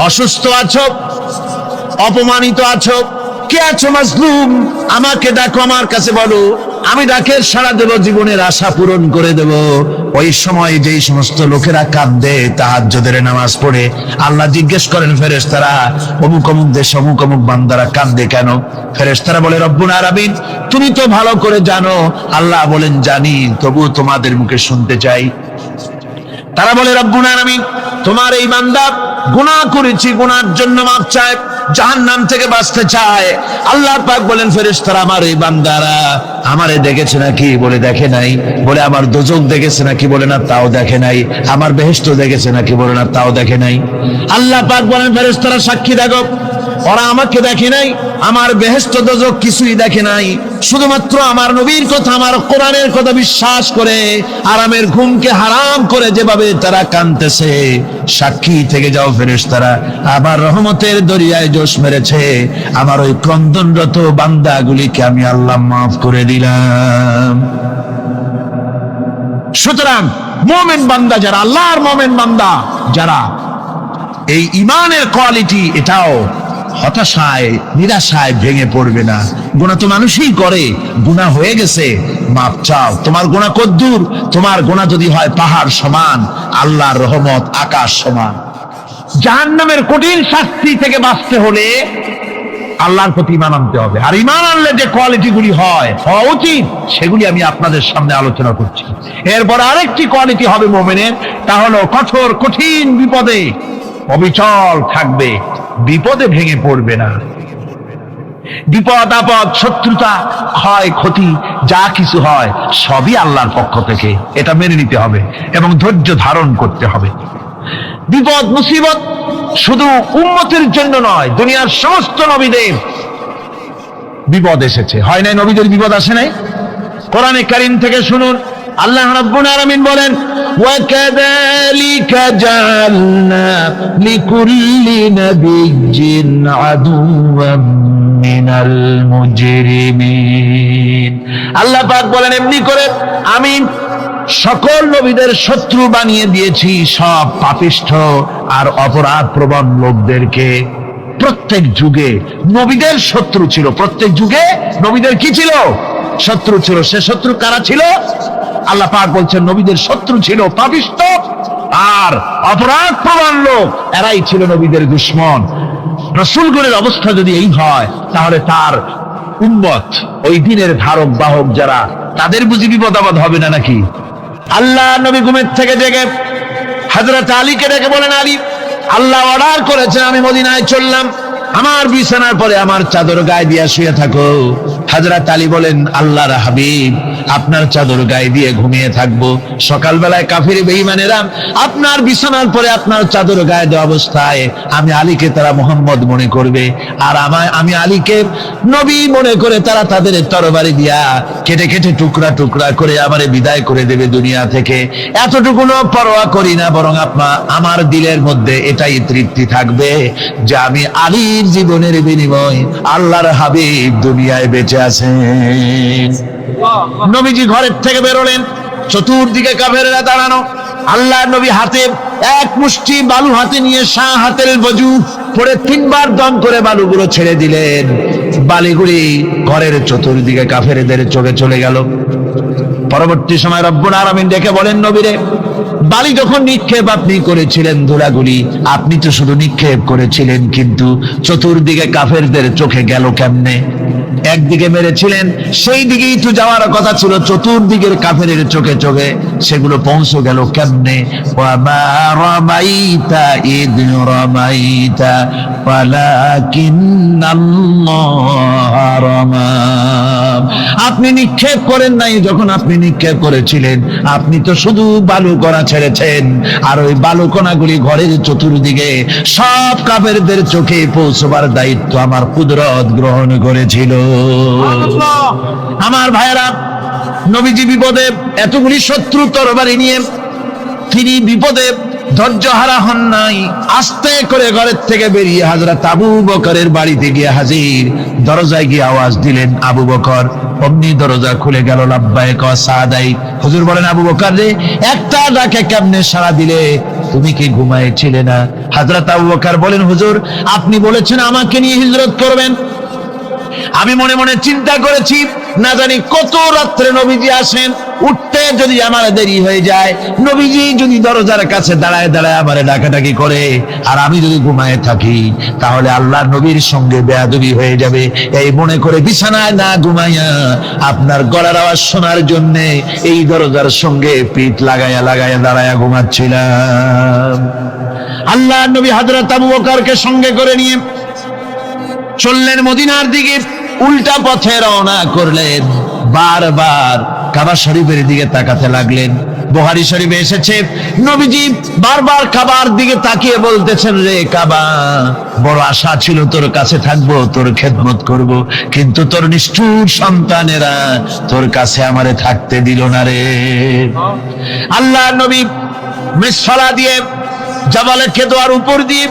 S1: অসুস্থ আছো, অপমানিত আছো, কে আছো মাজলুম, আমাকে ডাকো, আমার কাছে বলো, আমি ডাকের সাড়া দেব, জীবনের আশা পূরণ করে দেব। ওই সময় যেই সমস্ত লোকেরা কাঁদে তাহাজ্জুদের নামাজ পড়ে, আল্লাহ জিজ্ঞেস করেন ফেরেশতারা, অমুক অমুক দেশ অমুক অমুক বান্দারা কাঁদে কেন? ফেরেশতারা বলে, রব্বুল আলামিন তুমি তো ভালো করে জানো। আল্লাহ বলেন, জানি, তবু তোমাদের মুখে শুনতে চাই। তারা বলে, রব্বুল আলামিন তোমার এই বান্দা গুনাহ করেছি, গুনার জন্য মাপ চায়, জাহান্নাম থেকে বাঁচতে চায়। আল্লাহ পাক বলেন, ফেরেশতারা আমার এই বান্দারা আমারে দেখেছে নাকি? বলে দেখে নাই। বলে আমার দোজখ দেখেছে নাকি? বলে না, তাও দেখে নাই। আমার বেহেশত দেখেছে নাকি? বলে না, তাও দেখে নাই। আল্লাহ পাক বলেন, ফেরেশতারা সাক্ষী থাকো, ওরা আমাকে দেখে নাই, আমার বেহেশত দোজখ কিছুই দেখে নাই, শুধুমাত্র আমার নবীর কথা, আমার কোরআনের কথা বিশ্বাস করে আরামের ঘুমকে হারাম করে যেভাবে তারা কাঁদতেছে, সাক্ষী থেকে যাও ফেরেশতারা, আবার রহমতের দরিয়ায় জোশ মেরেছে আমার ওই ক্রন্দনরত বান্দাগুলিকে আমি আল্লাহ মাফ করে দিলাম। সুতরাং মুমিন বান্দা যারা, আল্লাহর মুমিন বান্দা যারা, এই ঈমানের কোয়ালিটি, এটাও হতাশায় নিরাশায় ভেঙে পড়বে না। গুনাহ তো মানুষই করে, গুনাহ হয়ে গেছে মাপ চাও। তোমার গুনাহ কদ্দুর? তোমার গুনাহ যদি হয় পাহাড় সমান, আল্লাহর রহমত আকাশ সমান। জাহান্নামের কঠিন শাস্তি থেকে বাঁচতে হলে আল্লাহর প্রতি ঈমান আনতে হবে। আর ঈমান আনলে যে কোয়ালিটিগুলি হওয়া উচিত, সেগুলি আমি আপনাদের সামনে আলোচনা করছি। এরপর আরেকটি কোয়ালিটি হবে মুমিনের, তা হলো কঠোর কঠিন বিপদে অবিচল থাকবে, বিপদে ভেঙে পড়বে না। বিপদ আপদ, শত্রুতা, ক্ষয় ক্ষতি যা কিছু হয় সবই আল্লাহর পক্ষ থেকে, এটা মেনে নিতে হবে এবং ধৈর্য ধারণ করতে হবে। বিপদ মুসিবত শুধু উম্মতের জন্য নয়, দুনিয়ার সমস্ত নবীদের বিপদ এসেছে, হয় নাই? নবীদের বিপদ আসে নাই? কোরআনে কারীম থেকে শুনুন, আল্লাহ রাব্বুল আলামিন বলেন, ওয়াকাযালিকা জাআলনা লিকুল্লি নাবিয়্যিন আদুওয়াম মিনাল মুজরিমিন। আল্লাহ পাক বলেন, এমনি করে আমি সকল নবীদের শত্রু বানিয়ে দিয়েছি সব পাপিষ্ঠ আর অপরাধ প্রবণ লোকদেরকে। প্রত্যেক যুগে নবীদের শত্রু ছিল, প্রত্যেক যুগে নবীদের কি ছিল? শত্রু ছিল। সে শত্রু কারা ছিল? আল্লাহ পাক বলছেন নবীদের শত্রু ছিল পাপিষ্ঠ আর অপরাধ প্রবণ লোক, এরাই ছিল নবীদের দুশমন। রাসূলগণের অবস্থা যদি এই হয়, তাহলে তার উম্মত, ওই দিনের ধারক বাহক যারা, তাদের বুঝি বিপদ আপদ হবে না নাকি? আল্লাহ নবী ঘুমের থেকে জেগে হযরত আলীকে ডেকে বলেন, আলী, আল্লাহ অর্ডার করেছেন আমি মদিনায় চললাম, আমার বিছানার পরে আমার চাদর গায়ে দিয়ে শুয়ে থাকো। হযরত আলী বলেন, আল্লাহর হাবিব, আপনার চাদর গায়ে দিয়ে ঘুমিয়ে থাকবো, সকালবেলায় কাফির বেঈমানেরা আপনার বিছানার পরে আপনার চাদর গায়ে দেওয়া অবস্থায় আমি আলীকে তারা মুহাম্মদ মনে করবে, আর আমি আলীকে নবী মনে করে তারা তাদের তরবারি দিয়া কেটে কেটে টুকরা টুকরা করে আমারে বিদায় করে দেবে দুনিয়া থেকে। এতটুকুনো পরোয়া করি না, বরং আমার দিলের মধ্যে এটাই তৃপ্তি থাকবে যে আমি আলীর জীবনের বিনিময় আল্লাহর হাবিব দুনিয়ায় বেঁচে আছেন। নবীজি ঘরের থেকে বেরোলেন, চতুর্দিকে কাফেররা দাঁড়ানো। আল্লাহর নবী হাতে এক মুষ্টি বালু হাতে নিয়ে শাহ হাতের বজু পড়ে 3 বার দম করে বালুগুলো ছেড়ে দিলেন। বালিগুলি ঘরের চতুর্দিকে কাফেরদের চোখে চলে গেল। পরবর্তী সময় রব্বুল আলামিন ডেকে বলেন, নবীরে, বালি যখন নিক্ষেপ আপনি করেছিলেন, ধুলাগুলি আপনি তো শুধু নিক্ষেপ করেছিলেন, কিন্তু চতুর্দিকে কাফেরদের চোখে গেল কেমনে? একদিকে মেরেছিলেন, সেই দিকেই তো যাওয়ার কথা ছিল, চতুর্দিকের কাফেরের চোখে চোখে সেগুলো পৌঁছে গেল কেমনে? ওয়ামা রামাইতা ইদ রামাইতা ওয়ালাকিন্নাল্লাহ রামা। আপনি নিক্ষেপ করেন নাই, যখন আপনি নিক্ষেপ করেছিলেন আপনি তো শুধু বালু কণা ছেড়েছেন, আর ওই বালু কণাগুলি ঘরের চতুর্দিকে সব কাফেরদের চোখে পৌঁছবার দায়িত্ব আমার কুদরত গ্রহণ করেছিল। আমার ভাইরা, নবীজি বিপদে, এতগুলি শত্রু তরবারি নিয়ে তিনি বিপদে ধৈর্য হারা হন নাই। আস্তে করে ঘরের থেকে বেরিয়ে হযরত আবু বকরের বাড়িতে গিয়ে হাজির। দরজায় গিয়ে আওয়াজ দিলেন, আবু বকর। অমনি দরজা খুলে গেল, লাব্বাইক ওয়া সাদাইক। হুজুর বলেন, আবু বকর রে, একটা ডাকে কেমনে সাড়া দিলে? তুমি কি ঘুমাইছিলে না? হযরত আবু বকর বলেন, হুজুর, আপনি বলেছেন আমাকে নিয়ে হিজরত করবেন, আমি মনে মনে চিন্তা করেছি, না জানি কত রাত্রে নবীজি আসেন, উঠতে যদি আমার দেরি হয়ে যায়, নবীজি যদি দরজার কাছে দাঁড়ায় দাঁড়ায় আমারে ডাকাডাকি করে, আর আমি যদি ঘুমায় থাকি, তাহলে আল্লাহর নবীর সঙ্গে বেয়াদবি হয়ে যাবে। এই মনে করে বিছানায় না ঘুমাইয়া আপনার গলার আওয়াজ শোনার জন্য এই দরজার সঙ্গে পিঠ লাগাইয়া লাগাইয়া দাঁড়াইয়া ঘুমাচ্ছিলাম। আল্লাহর নবী হযরত আবু বকরকে সঙ্গে করে নিয়ে চললেন মদিনার দিকে। উল্টা পথে রওনা করলেন, বারবার কাবা শরীফের দিকে তাকাতে লাগলেন। বুখারী শরীফে এসেছে, নবীজি বারবার কাবার দিকে তাকিয়ে বলতেছেন, রে কাবা, বড় আশা ছিল তোর কাছে থাকবো, তোর খেদমত করব, কিন্তু তোর নিষ্ঠুর সন্তানেরা তোর কাছে আমারে থাকতে দিল না রে। আল্লাহ নবী মিসফালা দিয়ে জাবালে কেদোয়ার উপর দিয়ে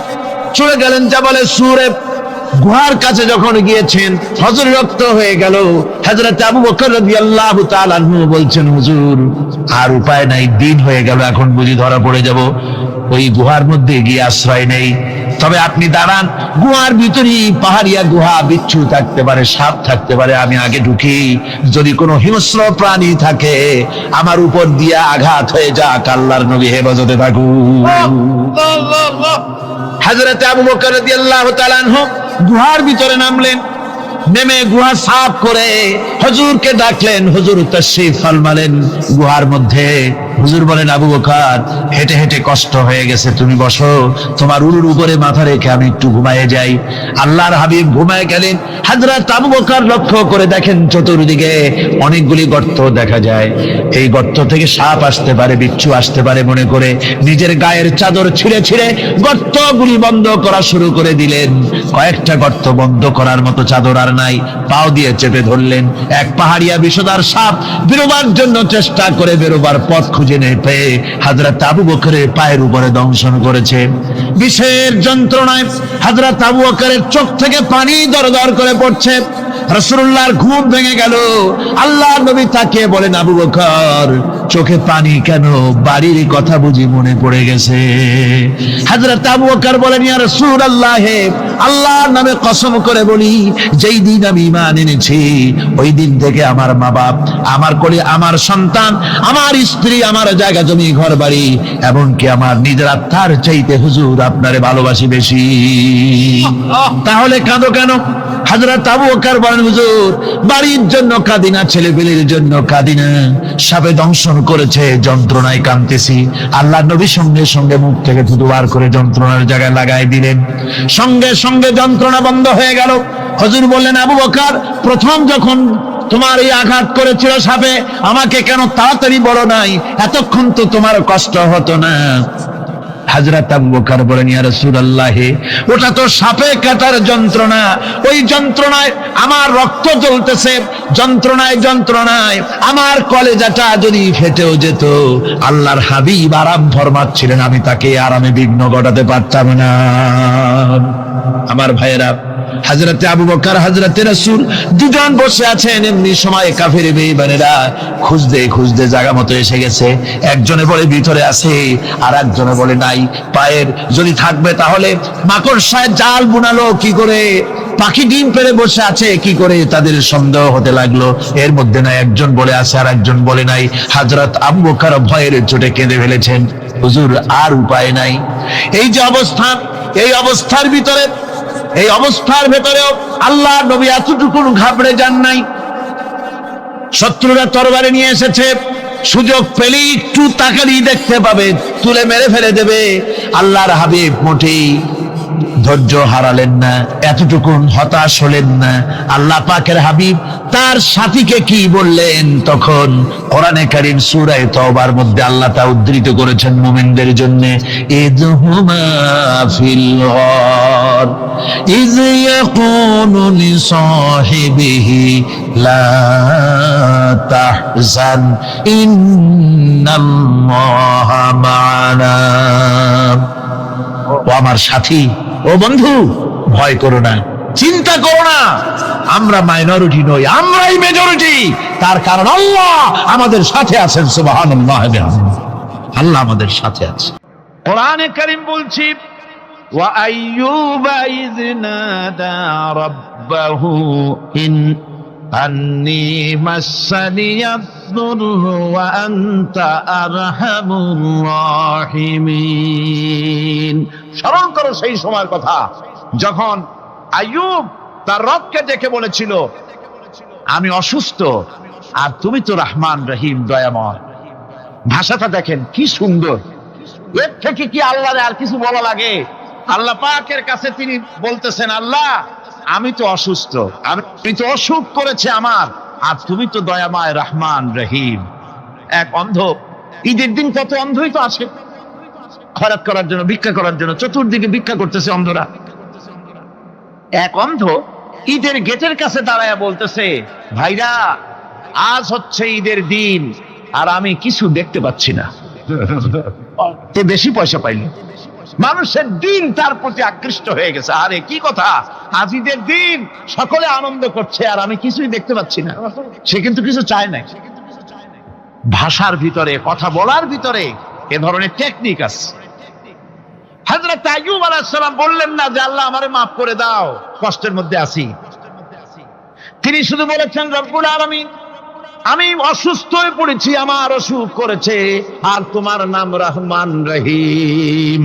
S1: চলে গেলেন জাবালে সুরে। গুহার কাছে যখন গিয়েছেন, হযরত রক্ত হয়ে গেল। হযরত আবু বকর রাদিয়াল্লাহু তাআলা আনহু বলছেন, হুজুর আর উপায় নাই, দিন হয়ে গেল, এখন বুঝি ধরা পড়ে যাব, ওই গুহার মধ্যে গিয়ে আশ্রয় নেই। তবে আপনি দাঁড়ান, গুহার ভিতরে পাহাড়িয়া গুহা, বিচ্ছু থাকতে পারে, সাপ থাকতে পারে, আমি আগে ঢুকি, যদি কোনো হিংস্র প্রাণী থাকে আমার উপর দিয়ে আঘাত হয়ে যাক, আল্লাহর নবী হেফাজতে থাকুন। হযরত আবু বকর রাদিয়াল্লাহু তাআলা আনহু গুহার ভিতরে নামলেন, নেমে গুহা সাফ করে হুজুরকে ডাকলেন। হুজুর তাশরীফ ফরমালেন গুহার মধ্যে। হুজুর বলেন, আবু বকর, হেঁটে হেঁটে কষ্ট হয়ে গেছে, তুমি বসো, তোমার উরুর উপরে মাথা রেখে আমি একটু ঘুমায়ে যাই। আল্লাহর হাবিব ঘুমায়ে গেলেন। হযরত আবু বকর লক্ষ্য করে দেখেন চতুর্দিকে অনেকগুলি গর্ত দেখা যায়। এই গর্ত থেকে সাপ আসতে পারে, বিচ্ছু আসতে পারে মনে করে নিজের গায়ের চাদর ছিঁড়ে ছিঁড়ে গর্তগুলি বন্ধ করা শুরু করে দিলেন। কয়েকটা গর্ত বন্ধ করার মতো চাদর আর নাই, পাও দিয়ে চেপে ধরলেন। এক পাহাড়িয়া বিষধর সাপ বেরোবার জন্য চেষ্টা করে বেরোবার পথ খুঁজে নেই পেয়ে হযরত আবু বকরের পায়ের উপরে দংশন করেছে। বিষের যন্ত্রণায় হযরত আবু বকরের চোখ থেকে পানি দরদর করে পড়ছে। রাসূলুল্লাহর ঘুম ভেঙে গেল। আল্লাহ নবী তাকিয়ে বলেন, আবু বকর, চোখে পানি কেন? বাড়ির কথা বুঝি মনে পড়ে গেছে? হযরত আবু বকর বলেন, ইয়া রাসূলুল্লাহ, আল্লাহর নামে কসম করে বলি, যেই দিন আমি ঈমান এনেছি ওই দিন থেকে আমার মা বাপ, আমার কোলে আমার সন্তান, আমার স্ত্রী, আমার জায়গা জমি ঘর বাড়ি, এমনকি আমার নিজের আত্মার চাইতে হুজুর আপনারে ভালোবাসি বেশি। তাহলে কাঁদো কেন? হযরত আবু বকর বলেন, হুজুর বাড়ির জন্য কাঁদি না, ছেলেপেলের জন্য কাঁদি না, সাপে দংশন করেছে, যন্ত্রণায় কাঁদতেছি। আল্লাহ নবী সঙ্গে সঙ্গে মুখ থেকে থুতু বার করে যন্ত্রণার জায়গায় লাগাই দিলেন। সঙ্গে সঙ্গে যন্ত্রণা বন্ধ হয়ে গেল। হুজুর বললেন, আবু বকর, প্রথম যখন তোমার এই আঘাত করেছিল সাপে, আমাকে কেন তাড়াতাড়ি বলো নাই? এতক্ষণ তো তোমার কষ্ট হতো না। হযরত আবু বকর বলেন, ইয়া রাসূলুল্লাহ, ওটা তো সাপে কাটার যন্ত্রণা, ওই যন্ত্রণায় আমার রক্ত জ্বলতেছে, যন্ত্রণায় যন্ত্রণায় আমার কলেজাটা যদি ফেটেও যেত। আল্লাহর হাবিব আরাম ফরমাচ্ছিলেন, আমি তাকে আরামে বিঘ্ন ঘটাতে পারতাম না। আমার ভাইয়েরা, হযরতে আবু বকর, হযরতে রাসূল দুজন বসে আছেন। এমনি সময় কাফের বেঈমানেরা খুঁজতে খুঁজতে জায়গা মতো এসে গেছে। একজনে বলে ভিতরে আছে, আর একজনে বলে নাই। পায়ের যদি থাকবে তাহলে মাকড়সায় জাল বুনালো কি করে, পাখি ডিম পেড়ে বসে আছে কি করে, তাদের সন্দেহ হতে লাগলো। এর মধ্যে না একজন বলে আছে আর একজন বলে নাই। হযরত আবু বকর ভয়ের চোটে কেঁদে ফেলেছেন, হুজুর আর উপায় নাই। এই যে অবস্থান, এই অবস্থার ভিতরে, এই অবস্থার ভেতরেও আল্লাহ নবী এতটুকু ঘাবড়ে যান নাই। শত্রুরা তরবারি নিয়ে এসেছে, সুযোগ পেলেই একটু তাকালেই দেখতে পাবে, তুলে মেরে ফেলে দেবে। আল্লাহর হাবিব মোটেই ধৈর্য হারালেন না, এতটুকু হতাশ হলেন না। আল্লাহ পাকের হাবিব তার সাথীকে কি বললেন? তখন কোরআনে কারীম সূরা তাওবার মধ্যে আল্লাহ তা উদ্ধৃত করেছেন মুমিনদের জন্য, ইযহুমা ফিল গার ইয ইয়াকুলু লিসাহিবিহি লা তাহজান ইন্নাল্লাহা মা'ানা। ও আমার সাথী, ও বন্ধু, ভয় করো না, চিন্তা করো না, আমরা মাইনরিটি নই, আমরাই মেজরিটি। তার কারণ আল্লাহ আমাদের সাথে আছেন। সুবহানাল্লাহ, আল্লাহ আমাদের সাথে আছে। কোরআনে কারীম বলছি, ওয়া আইয়ুবা ইয নাদা রাব্বাহু ইন আন্নী মাসসানিয়াদ দুররু ওয়া আনতা আরহামুর রাহিমিন। স্মরণ করো সেই সময়ের কথা যখন আইয়ুব তার রবকে ডেকে বলেছিল, আমি অসুস্থ আর তুমি তো রহমান রহিম, দয়াময়। ভাষাটা দেখেন কি সুন্দর। এর থেকে কি আল্লাহর আর কিছু বলা লাগে? আল্লাহ পাকের কাছে তিনি বলতেছেন, আল্লাহ আমি তো অসুস্থ, আমি তো অসুখ করেছে আমার, আর তুমি তো দয়াময় রহমান রহিম। এক অন্ধ ঈদের দিন কত অন্ধই তো আসে খয়রাত করার জন্য, ভিক্ষা করার জন্য, চতুর্দিকে ভিক্ষা করতেছে অন্ধরা। এক অন্ধ ঈদের গেটের কাছে দাঁড়ায়া বলতেছে, ভাইরা আজ হচ্ছে ঈদের দিন আর আমি কিছু দেখতে পাচ্ছি না। তে বেশি পয়সা পাইল, মানুষের দিন তার প্রতি আকৃষ্ট হয়ে গেছে। আরে কি কথা, আজ ঈদের দিন, সকলে আনন্দ করছে আর আমি কিছুই দেখতে পাচ্ছি না। সে কিন্তু কিছু চায় না। ভাষার ভিতরে, কথা বলার ভিতরে এ ধরনের টেকনিক আছে। হযরত আইয়ুব আলাইহিস সালাম বললেন না যে আল্লাহ আমারে মাফ করে দাও, কষ্টের মধ্যে আছি। তিনি শুধু বলেছেন, রব্বুল আলামিন আমি অসুস্থ হয়ে পড়েছি, আমার অসুখ করেছে, আর তোমার নাম রহমান রহিম।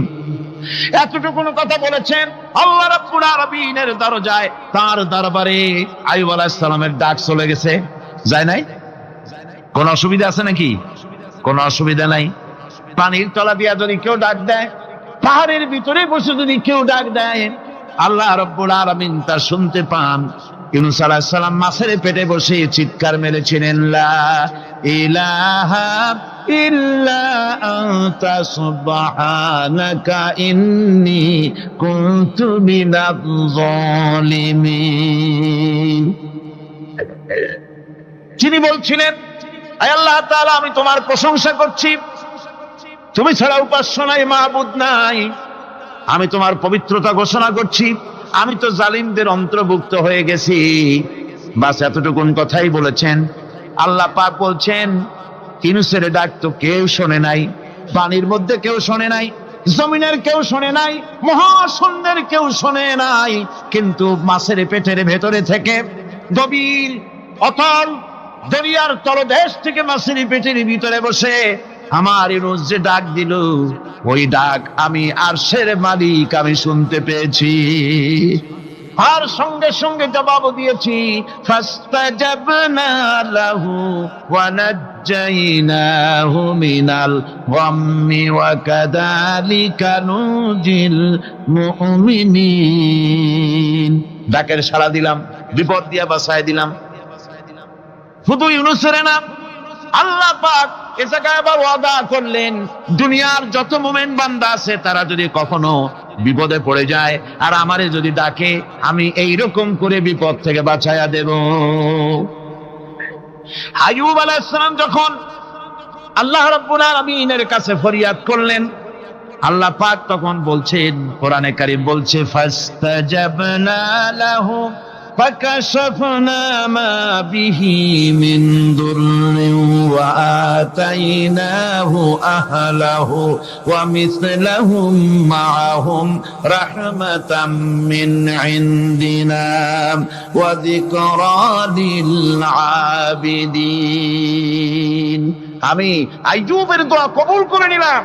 S1: এতটুকু কথা বলেছেন। আল্লাহ রাব্বুল আলামিনের দরজায়, তার দরবারে আইয়ুব আলাইহিস সালামের ডাক চলে গেছে। যায় নাই? কোন অসুবিধা আছে নাকি? কোন অসুবিধা নাই। পানির তলা দিয়া যদি কেউ ডাক দেয়, পাহাড়ের ভিতরে বসে যদি কেউ ডাক দেয়, আল্লাহ রাব্বুল আলামিন তা শুনতে পান। ইউনূস আলাইহিস সালাম মাছের পেটে বসে চিৎকার মেরেছিলেন, লা ইলাহা ইল্লা আনতা সুবহানাকা ইন্নী কুনতু মিনাজ জালিমিন। তিনি বলছিলেন, আয় আল্লাহ তাআলা আমি তোমার প্রশংসা করছি, তুমি ছাড়া উপাস্য নাই, মাবুদ নাই। আমি তোমার পবিত্রতা ঘোষণা করছি, আমি তো জালিমদের অন্তর্ভুক্ত হয়ে গেছি। বাস এতটুকুন কথাই বলেছেন। আল্লাহ পাক বলছেন, ইউনূসের ডাক তো কেউ শোনে নাই, পানির মধ্যে কেউ শোনে নাই, জমিনের কেউ শোনে নাই, মহাশূন্যের কেউ শোনে নাই, কিন্তু মাছের পেটের ভেতরে থেকে, গভীর অতল দরিয়ার তলদেশ থেকে মাছের পেটের ভিতরে বসে আমার ইউনূস যে ডাক দিল, ওই ডাক আমি আরশের মালিক আমি শুনতে পেয়েছি, আর সঙ্গে সঙ্গে জবাব দিয়েছি। ফাস্তাজাবনা লাহু ওয়া নাজ্জাইনাহু মিনাল গাম্মি ওয়া কাযালিকা নুজিল মুমিনিন। ডাকের সাড়া দিলাম, বিপদ দিয়া বাঁচায় দিলাম। শুধু ইউনূসের না, আল্লাহ পাক এ জায়গায় আবার ওয়াদা করলেন, দুনিয়ার যত মুমিন বান্দা আছে তারা যদি কখনো বিপদে পড়ে যায় আর আমারে যদি ডাকে, আমি এইরকম করে বিপদ থেকে বাঁচায়া দেব। আইয়ুব আলাইহিস সালাম যখন আল্লাহ রাব্বুল আলামিনের কাছে ফরিয়াদ করলেন, আল্লাহ পাক তখন বলছেন, কোরআনে কারীম বলছে, ফাস্তাজাবনা লাহু فكشفنا ما به من ضر وآتيناه أهله ومثلهم معهم رحمة من عندنا وذكرى للعابدين। আমি আইয়ুবের দোয়া কবুল করে নিলাম,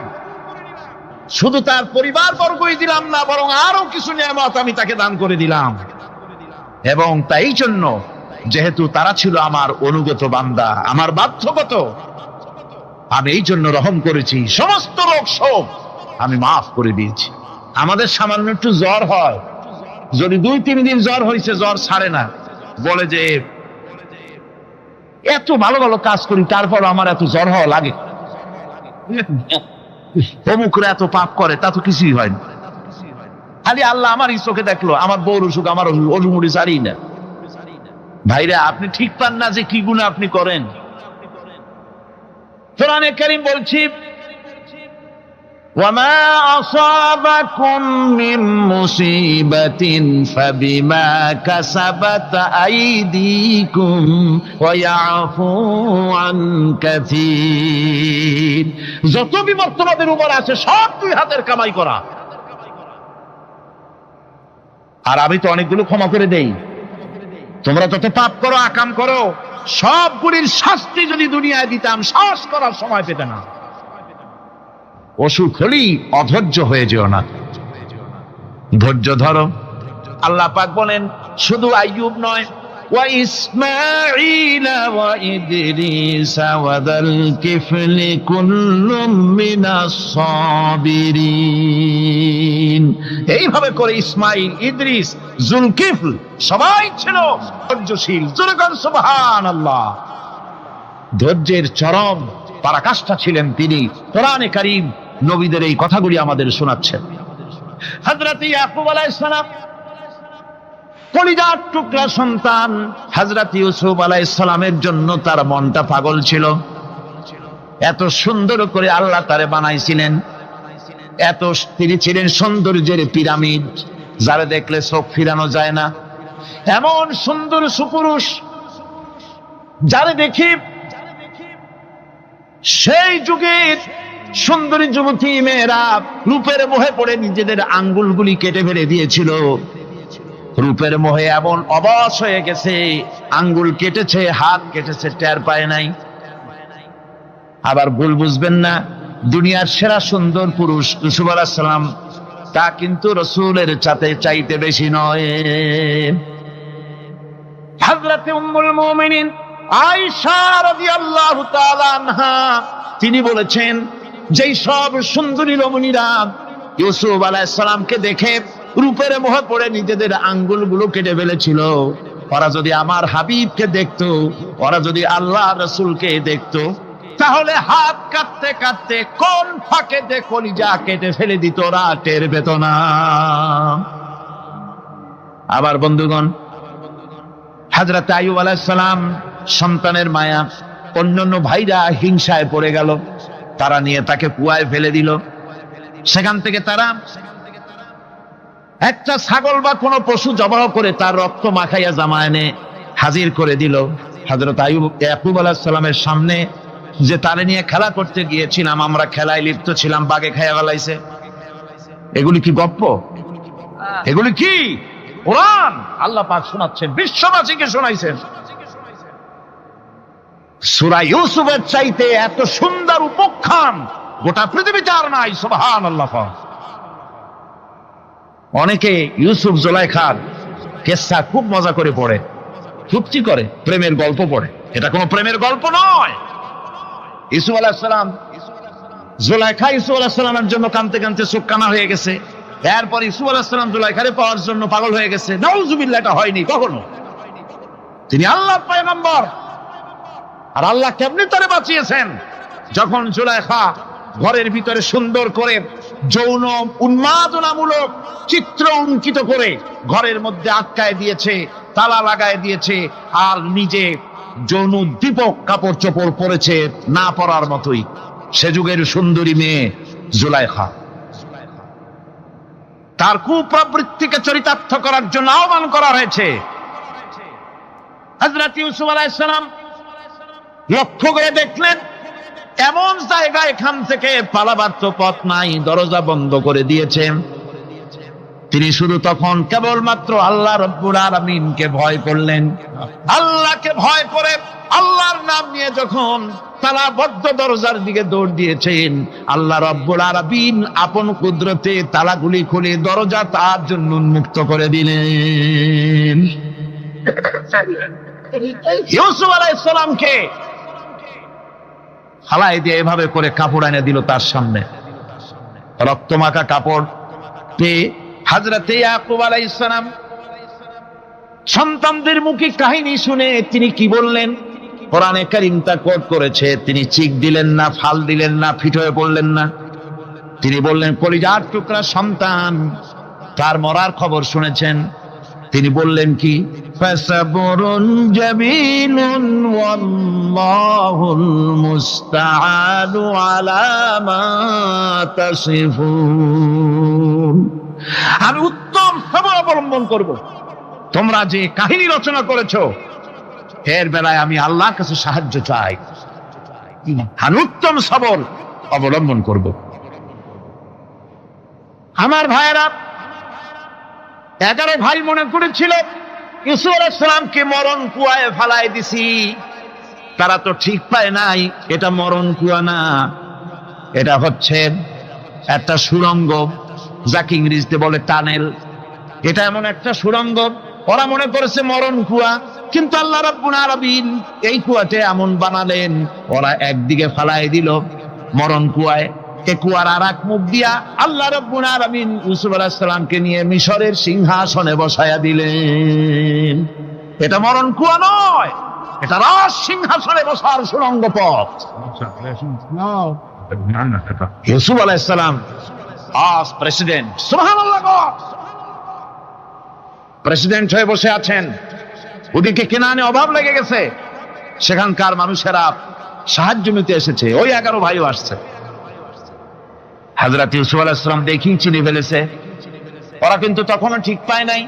S1: শুধু তার পরিবার বর্গই দিলাম না, বরং আরো কিছু নিয়ামত আমি তাকে দান করে দিলাম। এবং তাই জন্য যেহেতু তারা ছিল আমার অনুগত বান্দা, আমার বাধ্যগত, আমি এই জন্য রহম করেছি, সমস্ত রোগ শোক আমি মাফ করে দিয়েছি। আমাদের সামান্য একটু জ্বর হয়, যদি 2-3 দিন জ্বর হয়েছে, জ্বর ছাড়ে না, বলে যে এত ভালো ভালো কাজ করি তারপর আমার এত জ্বর হওয়া লাগে, অমুকরা এত পাপ করে, তা তো কিছুই হয় না। খালি আল্লাহ আমার চোখে দেখলো, আমার বউর অসুখ, আমার অলুমুড়ি সারি না। ভাইরা, আপনি ঠিক পান না যে কি গুনাহ আপনি করেন। কোরআনে কারীম বলছি, ওয়ামা আসাবাকুম মিন মুসিবাতিন ফাবিমা কাসাবাত আইদিকুম ওয়া ইয়াফু আন কাসীর। যত বিপদ তোমাদের উপর আছে সব 2 হাতের কামাই করা, আর আমি তো অনেকগুলো ক্ষমা করে দেই। তোমরা যত পাপ করো, আকাম করো, সবগুলির শাস্তি যদি দুনিয়ায় দিতাম, সাহস করার সময় পেতে না। অসুখ হলেই অধৈর্য হয়ে যেও না, ধৈর্য ধরো। আল্লাহ পাক বলেন, শুধু আইয়ুব নয়, ওয়া ইসমাঈলা ওয়া ইদরিসা ওয়া যাল কিফলি কুল্লুম মিনাস সাবিরিন। এইভাবে করে ইসমাঈল, ইদ্রিস, জুলকিফল সবাই ছিল ধৈর্যশীল। জোরে বলেন সুবহানাল্লাহ। ধৈর্যের চরম পরাকাষ্ঠা ছিলেন তিনি। কোরআনে কারীম নবীদের এই কথাগুলি আমাদের শোনাচ্ছেন। হযরত ইয়াকুব আলাইহিস সালাম কলিজার টুকরা সন্তান হযরত ইউসুফ আলাইহিস সালামের জন্য তার মনটা পাগল ছিল। এত সুন্দর করে আল্লাহ তারে বানাইছিলেন, এত তিনি ছিলেন সৌন্দর্যের পিরামিড, যারা দেখলে চোখ ফিরানো যায় না, এমন সুন্দর সুপুরুষ যারা দেখি সেই যুগের সুন্দরী যুবতী মেয়েরা রূপের মোহে পড়ে নিজেদের আঙ্গুলগুলি কেটে ফেলে দিয়েছিল। রূপের মোহে এমন অবশ হয়ে গেছে, আঙ্গুল কেটেছে, হাত কেটেছে, টের পায় নাই। আবার ভুল বুঝবেন না, দুনিয়ার সেরা সুন্দর পুরুষ ইউসুফ আলাইহিস সালাম তা কিন্তু রাসূলের চাইতে বেশি নয়। হযরত উম্মুল মুমিনিন আয়েশা রাদিয়াল্লাহু তাআলা আনহা তিনি বলেছেন, যেই সব সুন্দরী রমণীরা ইউসুফ আলাইহিস সালামকে দেখে রূপের মোহে পড়ে নিজেদের আঙ্গুলগুলো কেটে ফেলেছিল, ওরা যদি আমার হাবিবকে দেখতো, ওরা যদি আল্লাহ রাসূলকে দেখতো, তাহলে হাত কাটতে কাটতে কোন ফাঁকে যে কলিজা কেটে ফেলে দিত, ওরা টের পেত না। আবার বন্ধুগণ, হযরত আইয়ুব আলাইহিস সালাম সন্তানের মায়া, অন্যান্য ভাইরা হিংসায় পড়ে গেল, তারা নিয়ে তাকে কুয়ায় ফেলে দিল। সেখান থেকে তারা একটা ছাগল বা কোনো পশু জবাহ করে তার রক্ত মাখাইয়া জামায়ানে হাজির করে দিল। হযরত ইয়াকুব আলাইহিস সালামের সামনে যে তারে নিয়ে খেলা করতে গিয়েছিলাম, আমরা খেলায় লিপ্ত ছিলাম, বাগে খাইয়া ফেলাইছে। এগুলি কি গপ্প? এগুলি কি কোরআন? আল্লাহ পাক শোনাচ্ছেন, বিশ্ববাসীকে শোনাইছেন। সূরা ইউসুফের চাইতে এত সুন্দর উপাখ্যান গোটা পৃথিবীতে আর নাই। সুবহানাল্লাহ। অনেকে ইউসুফ জুলাইখার কিসসা খুব মজা করে পড়ে, ফুর্তি করে, প্রেমের গল্প পড়ে। এটা কোনো প্রেমের গল্প নয়। ইউসুফ আলাইহিস সালাম জুলাইখা ইউসুফ আলাইহিস সালামের জন্য কাঁদতে কাঁদতে চোখ কানা হয়ে গেছে। এরপর ইউসুফ আলাইহিস সালাম জুলাইখারে পাওয়ার জন্য পাগল হয়ে গেছে। নাউজুবিল্লাহ, এটা হয়নি কখনো। তিনি আল্লাহর পয়গম্বর, আর আল্লাহ কেমনে তারে বাঁচিয়েছেন? যখন জুলাইখা ঘরের ভিতরে সুন্দর করে যৌন উন্মাদনামূলক চিত্র অঙ্কিত করে ঘরের মধ্যে আটকায় দিয়েছে, তালা লাগায় দিয়েছে, আর নিজে যৌন দীপক কাপড় চোপড় পরেছে না পরার মতোই। সে যুগের সুন্দরী মেয়ে জুলাইখা। তার কুপ্রবৃত্তিকে চরিতার্থ করার জন্য আহ্বান করা হয়েছে। হযরত ইউসুফ আলাইহিস সালাম লক্ষ্য করে দেখলেন এমন জায়গা, এখান থেকে পালাবার তো পথ নাই, দরজা বন্ধ করে দিয়েছে। তিনি শুধু তখন কেবলমাত্র আল্লাহ রব্বুল আলামিনকে ভয় করলেন। আল্লাহকে ভয় করে আল্লাহর নাম নিয়ে যখন তালাবদ্ধ দরজার দিকে দৌড় দিয়েছেন, আল্লাহ রব্বুল আলামিন আপন কুদরতে তালাগুলি খুলে দরজা তার জন্য উন্মুক্ত করে দিলেন। ইউসুফ আলাইহিস সালামকে ফালাই দিয়ে এভাবে করে কাপড় এনে দিল তার সামনে, রক্তমাখা কাপড় পেয়ে হযরত ইয়াকুব আলাইহিস সালাম সন্তানদের মুখে কাহিনী শুনে তিনি কি বললেন? কোরআনে কারীম তা কোট করেছে। তিনি চিক দিলেন না, ফাল দিলেন না, ফিট হয়ে পড়লেন না। তিনি বললেন, কলিজার টুকরা সন্তান তার মরার খবর শুনেছেন। তিনি বললেন কি? ফাসাবরুন জামিলুন ওয়াল্লাহুল মুস্তাআনু আলা মা তাসিফুন। আমি উত্তম সবর অবলম্বন করব। তোমরা যে কাহিনী রচনা করেছো এর বেলায় আমি আল্লাহর কাছে সাহায্য চাই। আমি উত্তম সবর অবলম্বন করব। আমার ভাইয়েরা, 11 ভাই মনে করেছিল ইউসুফ আলাইহিস সালামকে মরণ কুয়ায় ফালাই দিছি। তারা তো ঠিক পায় নাই, এটা মরণ কুয়া না, এটা হচ্ছে একটা সুড়ঙ্গ, যাকে ইংরেজিতে বলে টানেল। এটা এমন একটা সুড়ঙ্গ, ওরা মনে করেছে মরণ কুয়া, কিন্তু আল্লাহ রাব্বুল আলামিন এই কুয়াতে এমন বানালেন, ওরা একদিকে ফালাই দিল মরণ কুয়ায়, এ কুয়ার আর এক মুখ দিয়া আল্লাহ রাব্বুল আলামিন ইউসুফ আলাইহিস সালামকে নিয়ে মিশরের সিংহাসনে বসায়া দিলেন। এটা মরণ কুয়া নয়, এটা রাজ সিংহাসনে বসার সুরঙ্গ পথ। ইউসুফ আলাইহিস সালাম আজ প্রেসিডেন্ট, সুবহানাল্লাহ, প্রেসিডেন্ট হয়ে বসে আছেন। ওদিকে কেনানে অভাব লেগে গেছে, সেখানকার মানুষেরা সাহায্য নিতে এসেছে। ওই 11 ভাইও আসছে। হযরত ইউসুফ আলাইহিস সালাম দেখি চিনে ফেলেছে। ওরা কিন্তু তখনও ঠিক পায় নাই।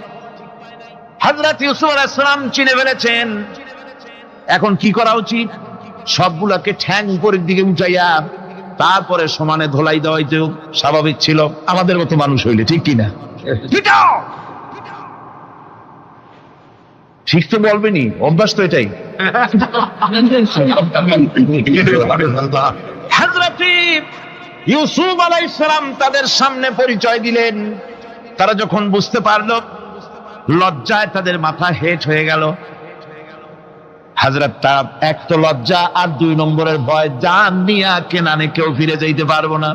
S1: হযরত ইউসুফ আলাইহিস সালাম চিনে ফেলেছেন। এখন কি করা উচিত? সবগুলোকে ঠ্যাং উপরের দিকে উঠাইয়া তারপরে সমানে ধোলাই দেওয়াই তো স্বাভাবিক ছিল, আমাদের মতো মানুষ হইলে, ঠিক কিনা? ঠিক তো বলবেনি, অভ্যাস তো এটাই। হযরত ইউসুফ আলাইহিস সালাম তাদের সামনে পরিচয় দিলেন। তারা যখন বুঝতে পারলো, লজ্জায় তাদের মাথা হেট হয়ে গেল। হযরত তার এক তো লজ্জা, আর 2 নম্বরের ভয়, জান নিয়া কেনানে কেউ ফিরে যাইতে পারবো না।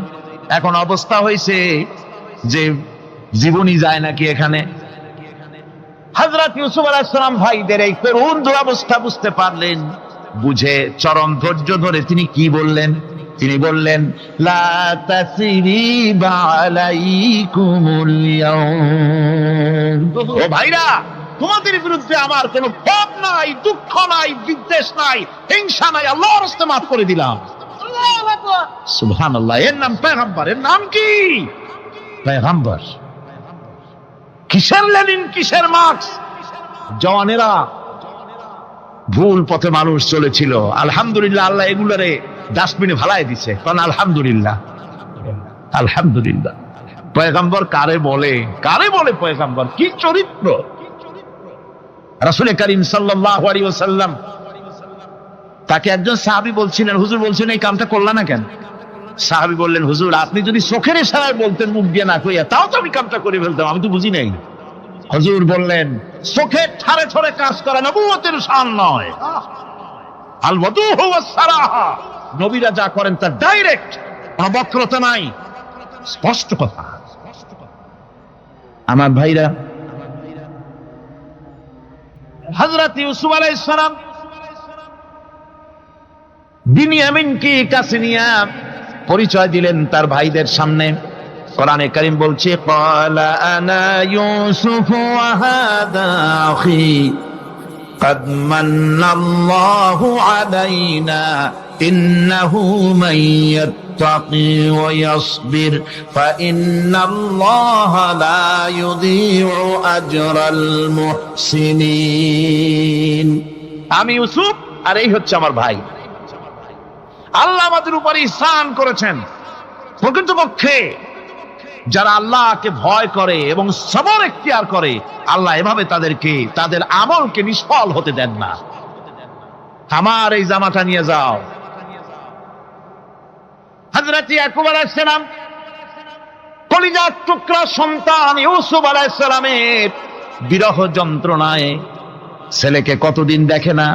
S1: এখন অবস্থা হয়েছে যে জীবনই যায় নাকি এখানে। হযরত ইউসুফ আলাইহিস সালাম ভাইদের এই করুণ দুরবস্থা বুঝতে পারলেন। বুঝে চরম ধৈর্য ধরে তিনি কি বললেন? তিনি বললেন, লা তাসরিবা আলাইকুমুল ইয়াউম। ও ভাইরা, তোমাদের বিরুদ্ধে আমার কোনো পাপ নাই, দুঃখ নাই, বিদ্বেষ নাই, হিংসা নাই, আল্লাহর রাস্তে মাফ করে দিলাম। সুবহানাল্লাহ। এর নাম পয়গম্বর। এর নাম কি? পয়গম্বর। কিসের লেনিন, কিসের মার্কস? জওয়ানেরা, ভুল পথে মানুষ চলেছিল। আলহামদুলিল্লাহ, আল্লাহ এগুলোরে ডাস্টবিনে ফালাই দিছে। কারণ আলহামদুলিল্লাহ, আলহামদুলিল্লাহ। পয়গম্বর কারে বলে? কারে বলে পয়গম্বর? কি চরিত্র! রাসূল করিম সাল্লাল্লাহু আলাইহি ওয়াসাল্লাম, তাকে একজন সাহাবী বলছিলেন, হুজুর বলছেন এই কামটা করলা না কেন? সাহাবী বললেন, হুজুর আপনি যদি চোখের ইশারায় বলতেন, মুখ দিয়ে না কইয়া, তাও তো আমি কামটা করে ফেলতাম, আমি তো বুঝি নাই। হুজুর বললেন, চোখের ঠারে ঠারে কাজ করা নবুয়তের শান নয়। আল ওয়াদুহু ওয়াস সারাহা, নবীরা যা করেন তা ডাইরেক্ট, কোনো বক্রতা নাই, স্পষ্ট কথা। আমার ভাইরা, হযরত ইউসুফ আলাইহিস সালাম বিনিয়ামিনকে কাছে নিয়ে পরিচয় দিলেন তার ভাইদের সামনে। কোরআনে কারীম বলছে, ক্বালা আনা ইউসুফ ওয়া হাদা আখি قد من الله علينا إنه من يتقي ويصبر فإن الله لا يضيع أجر المحسنين। আমি ইউসুফ, আর এই হচ্ছে আমার ভাই। আল্লাহ আমাদের উপর ইহসান করেছেন। প্রকৃতপক্ষে যারা আল্লাহকে ভয় করে এবং সবর এখতিয়ার করে, আল্লাহ এভাবে তাদেরকে, তাদের আমলকে নিষ্ফল হতে দেন না। আমার এই জামাটা নিয়ে যাও। হযরত ইয়াকুব আলাইহিস সালাম, কলিজার টুকরা সন্তান ইউসুফ আলাইহিস সালামের বিরহ যন্ত্রণায় ছেলেকে কতদিন দেখে না,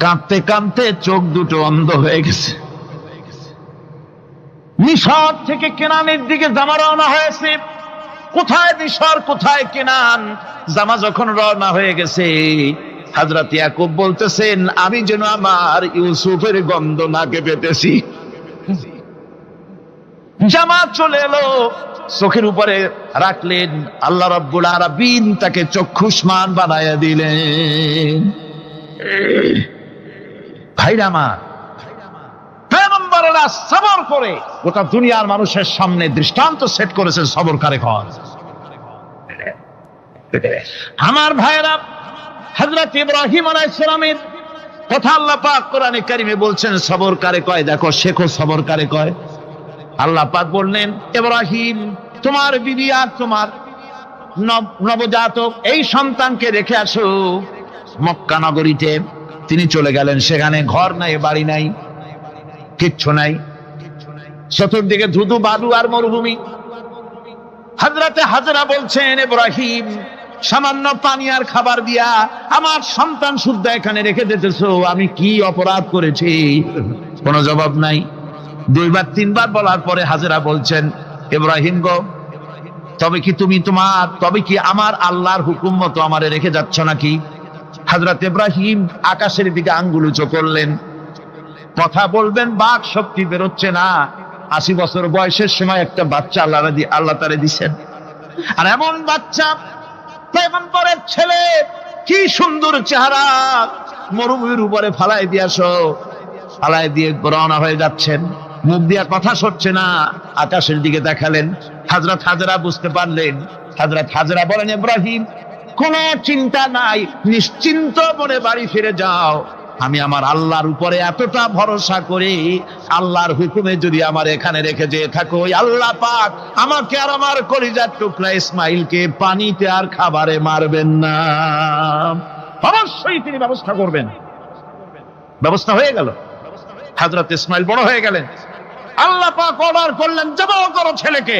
S1: কাঁদতে কাঁদতে চোখ দুটো অন্ধ হয়ে গেছে। মিশর থেকে কেনানের দিকে জামা রওনা হয়েছে। কোথায় মিশর, কোথায় কেনান? জামা যখন রওনা হয়ে গেছে, হযরত ইয়াকুব বলতেছেন, আমি যেন আমার ইউসুফের গন্ধ নাকে পেতেছি। জামা চলে এলো, চোখের উপরে রাখলেন, আল্লাহ রাব্বুল আলামিন তাকে চক্ষুষ্মান বানায়া দিলেন। ভাইরা আমার, পয়গম্বরেরা সবর করে গোটা দুনিয়ার মানুষের সামনে দৃষ্টান্ত সেট করেছেন সবর কারে কর। আমার ভাইরা, হযরত ইব্রাহিম আলাইহিস সালামের কথা আল্লাহ পাক কোরআনে কারিমে বলছেন সবর কারে কয়। দেখো, শেখো সবর কারে কয়। আল্লাহ পাক বললেন, ইব্রাহিম, তোমার বিবি আর তোমার নবজাতক এই সন্তানকে রেখে আসো মক্কা নগরীতে। তিনি চলে গেলেন। সেখানে ঘর নাই, বাড়ি নাই, কিচ্ছু নাই, চতুর্দিকে ধুধু বালু আর মরুভূমি। হযরতে হাজরা বলছেন, ইব্রাহিম, সামান্য পানি আর খাবার দিয়া আমার সন্তান শুদ্ধ এখানে রেখে দিতেছো, আমি কি অপরাধ করেছি? কোনো জবাব নাই। 2 বার 3 বার বলার পরে হাজরা বলছেন, ইব্রাহিম গো, তবে কি আমার আল্লাহর হুকুম মতো আমারে রেখে যাচ্ছ নাকি? হযরত ইব্রাহিম আকাশের দিকে আঙ্গুল উঁচু করলেন, কথা বলবেন, বাক শক্তি বেরোচ্ছে না। 80 বছর বয়সের সময় একটা বাচ্চা আল্লাহ তারে দিছেন। আর এমন বাচ্চা, পয়গম্বরের ছেলে, কি সুন্দর চেহারা, মরুভূমির উপরে ফালাই দিয়ে রওনা হয়ে যাচ্ছেন, মুখ দিয়া কথা সরছে না, আকাশের দিকে দেখালেন। হযরত হাজরা বুঝতে পারলেন। হযরত হাজরা বলেন, ইব্রাহিম, কোনো চিন্তা নাই, নিশ্চিন্ত মনে বাড়ি ফিরে যাও। আমি আমার আল্লাহর উপরে এতটা ভরসা করি, আল্লাহর হুকুমে যদি আমার এখানে রেখে যেয়ে থাকো, আল্লাহ পাক আমাকে আর আমার কলিজার টুকরা ইসমাইলকে পানিতে আর খাবারে মারবেন না, অবশ্যই তিনি ব্যবস্থা করবেন। ব্যবস্থা হয়ে গেল। হযরত ইসমাইল বড় হয়ে গেলেন। আল্লাহ পাক অর্ডার করলেন, জবাহ করো ছেলেকে।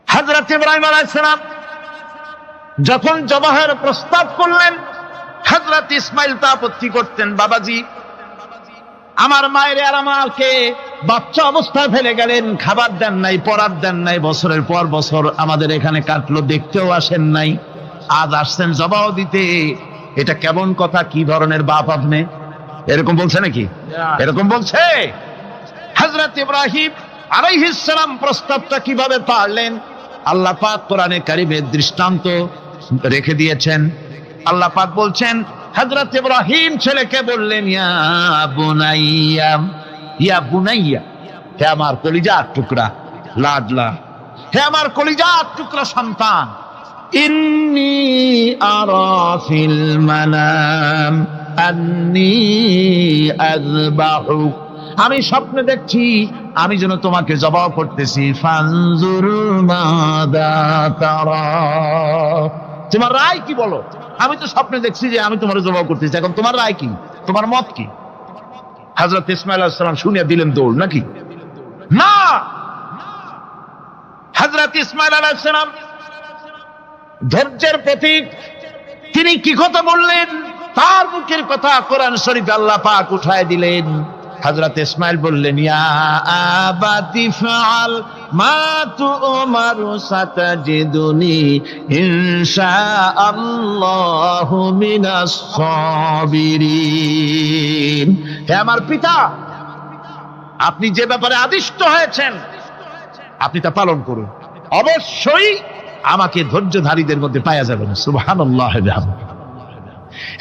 S1: হযরত ইব্রাহিম আলাইহিস সালাম যখন জবাহের প্রস্তাব করলেন, হযরত ইসমাইল তা আপত্তি করতেন, বাবাজি, আমার মায়ের আর আমাকে বাচ্চা অবস্থায় ফেলে গেলেন, খাবার দেন নাই, পরার দেন নাই, বছরের পর বছর আমাদের এখানে কাটলো, দেখতেও আসেন নাই, আজ আসছেন জবাহ দিতে। এটা কেমন কথা? কি ধরনের বাপ আপনি? এরকম বলছে নাকি? এরকম বলছে? হযরত ইব্রাহিম আলাইহিস সালাম প্রস্তাবটা কিভাবে পারলেন? আল্লাহ পাক কোরআনে কারিমের দৃষ্টান্ত রেখে দিয়েছেন। আল্লাহ পাক বলছেন, হযরত ইব্রাহিম ছেলেকে বললেন, ইয়া বুনাইয়া, ইয়া বুনাইয়া, হে আমার কলিজার টুকরা লাডলা, হে আমার কলিজার টুকরা সন্তান, ইন্নী আরা ফিল মানাম আন্নী আযবাহু, আমি স্বপ্নে দেখছি আমি যেন তোমাকে জবাহ করতেছি। ফানজুর মাযা তারা, তোমার রায় কি বলো? আমি তো স্বপ্নে দেখছি যে আমি তোমার জবাহ করতেছি, এখন তোমার রায় কি, তোমার মত কি? হযরত ইসমাঈল আলাইহিস সালাম শুনিয়া দিলেন দৌড়, নাকি? না, হযরত ইসমাঈল আলাইহিস সালাম ধৈর্যের প্রতীক, তিনি কি কথা বললেন? তার মুখের কথা কোরআন শরীফে আল্লাহ পাক উঠায় দিলেন। হযরত ইসমাঈল বললেন, ইয়া আবাতি ফাআল মা তু'মারু সাতাজিদুনি ইনশাআল্লাহু মিনাস সাবিরিন, হে আমার পিতা, আপনি যে ব্যাপারে আদিষ্ট হয়েছেন আপনি তা পালন করুন, অবশ্যই আমাকে ধৈর্যধারীদের মধ্যে পাওয়া যাবে। সুবহানাল্লাহ।